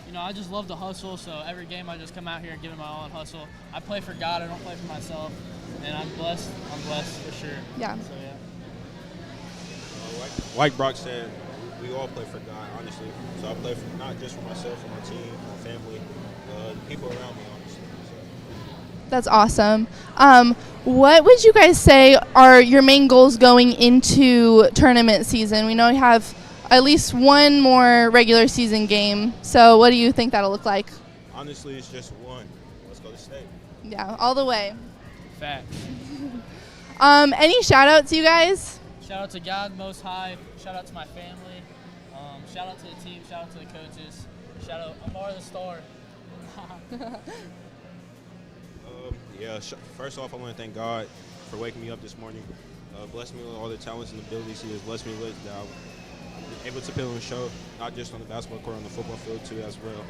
You know, I just love to hustle, so every game I just come out here and give it my all and hustle. I play for God, I don't play for myself, and I'm blessed for sure. Yeah. So, yeah. Like Brock said, we all play for God, honestly. So I play for, not just for myself, for my team, my family, the people around me, honestly. So. That's awesome. What would you guys say are your main goals going into tournament season? We know you have at least one more regular season game. So what do you think that'll look like? Honestly, it's just one. Let's go to state. Yeah, all the way. Facts. Any shout outs, you guys? Shout out to God Most High. Shout out to my family. Shout out to the team. Shout out to the coaches. Shout out Amar the Star. First off, I want to thank God for waking me up this morning. Bless me with all the talents and abilities He has blessed me with that I'm able to put on the show, not just on the basketball court, on the football field too as well.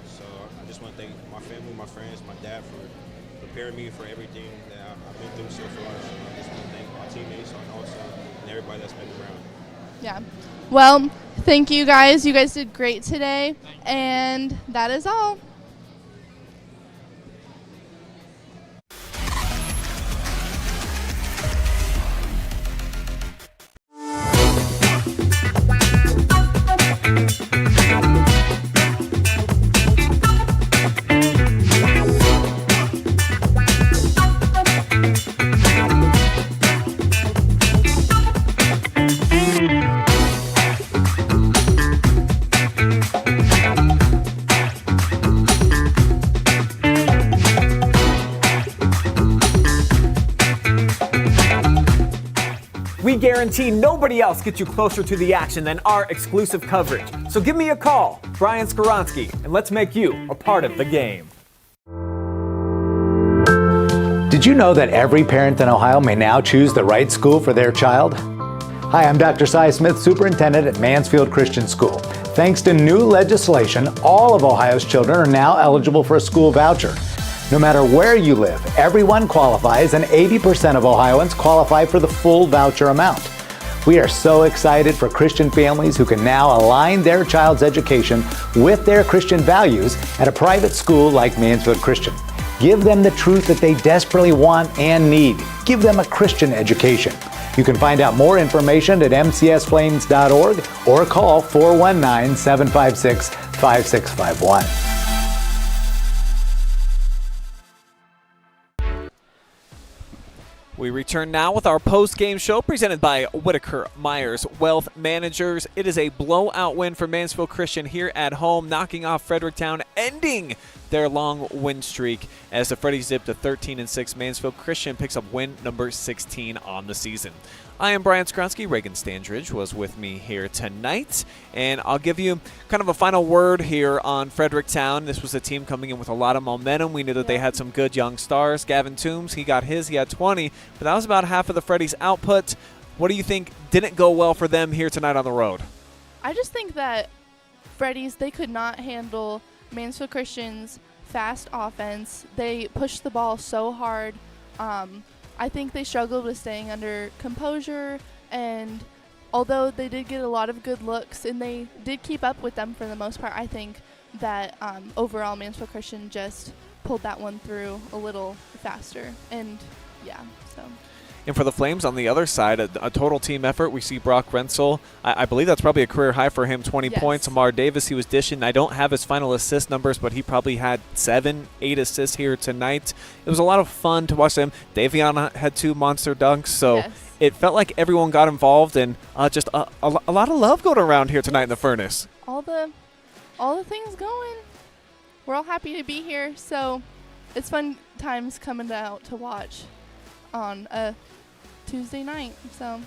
So I just want to thank my family, my friends, my dad for preparing me for everything that I've been through so far. So I just want to thank my teammates and also and everybody that's been around. Yeah. Well, thank you guys. You guys did great today. And that is all. We guarantee nobody else gets you closer to the action than our exclusive coverage. So give me a call, Brian Skowronski, and let's make you a part of the game. Did you know that every parent in Ohio may now choose the right school for their child? Hi, I'm Dr. Cy Smith, Superintendent at Mansfield Christian School. Thanks to new legislation, all of Ohio's children are now eligible for a school voucher. No matter where you live, everyone qualifies, and 80% of Ohioans qualify for the full voucher amount. We are so excited for Christian families who can now align their child's education with their Christian values at a private school like Mansfield Christian. Give them the truth that they desperately want and need. Give them a Christian education. You can find out more information at mcsflames.org or call 419-756-5651. We return now with our post-game show presented by Whitaker Myers Wealth Managers. It is a blowout win for Mansfield Christian here at home, knocking off Fredericktown, ending their long win streak as the Freddies dip to 13-6. Mansfield Christian picks up win number 16 on the season. I am Brian Skowronski. Reagan Standridge was with me here tonight, and I'll give you kind of a final word here on Fredericktown. This was a team coming in with a lot of momentum. We knew that they had some good young stars. Gavin Toombs, he got his, he had 20, but that was about half of the Freddies' output. What do you think didn't go well for them here tonight on the road? I just think that Freddies, they could not handle Mansfield Christian's fast offense. They pushed the ball so hard. I think they struggled with staying under composure, and although they did get a lot of good looks and they did keep up with them for the most part, I think that overall Mansfield Christian just pulled that one through a little faster. And yeah, so. And for the Flames on the other side, a total team effort. We see Brock Rensel. I believe that's probably a career high for him, 20 points. Amar Davis, he was dishing. I don't have his final assist numbers, but he probably had 7, 8 assists here tonight. It was a lot of fun to watch them. Davion had 2 monster dunks, so it felt like everyone got involved, and just a lot of love going around here tonight in the Furnace. All the things going. We're all happy to be here, so it's fun times coming out to watch on a Tuesday night. So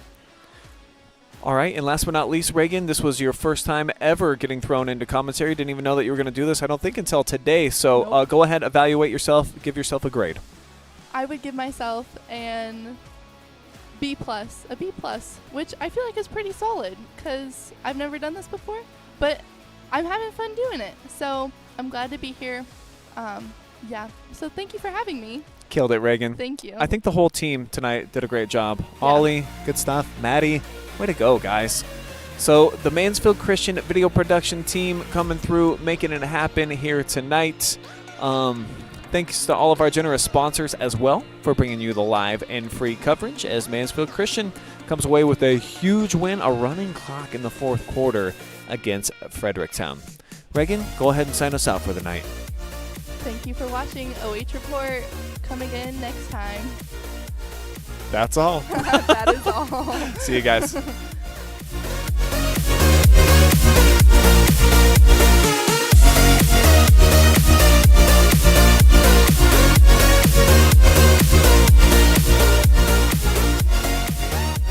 all right, and last but not least, Reagan, this was your first time ever getting thrown into commentary. Didn't even know that you were going to do this, I don't think, until today. So go ahead, evaluate yourself, give yourself a grade. I would give myself a B+, which I feel like is pretty solid because I've never done this before, but I'm having fun doing it. So I'm glad to be here. Yeah, so thank you for having me. Killed it, Reagan. Thank you. I think the whole team tonight did a great job. Ollie, good stuff. Maddie, way to go, guys. So the Mansfield Christian video production team coming through, making it happen here tonight. Thanks to all of our generous sponsors as well for bringing you the live and free coverage as Mansfield Christian comes away with a huge win, a running clock in the fourth quarter against Fredericktown. Reagan, go ahead and sign us out for the night. Thank you for watching OH Report. Come again next time. That's all. That is all. See you guys.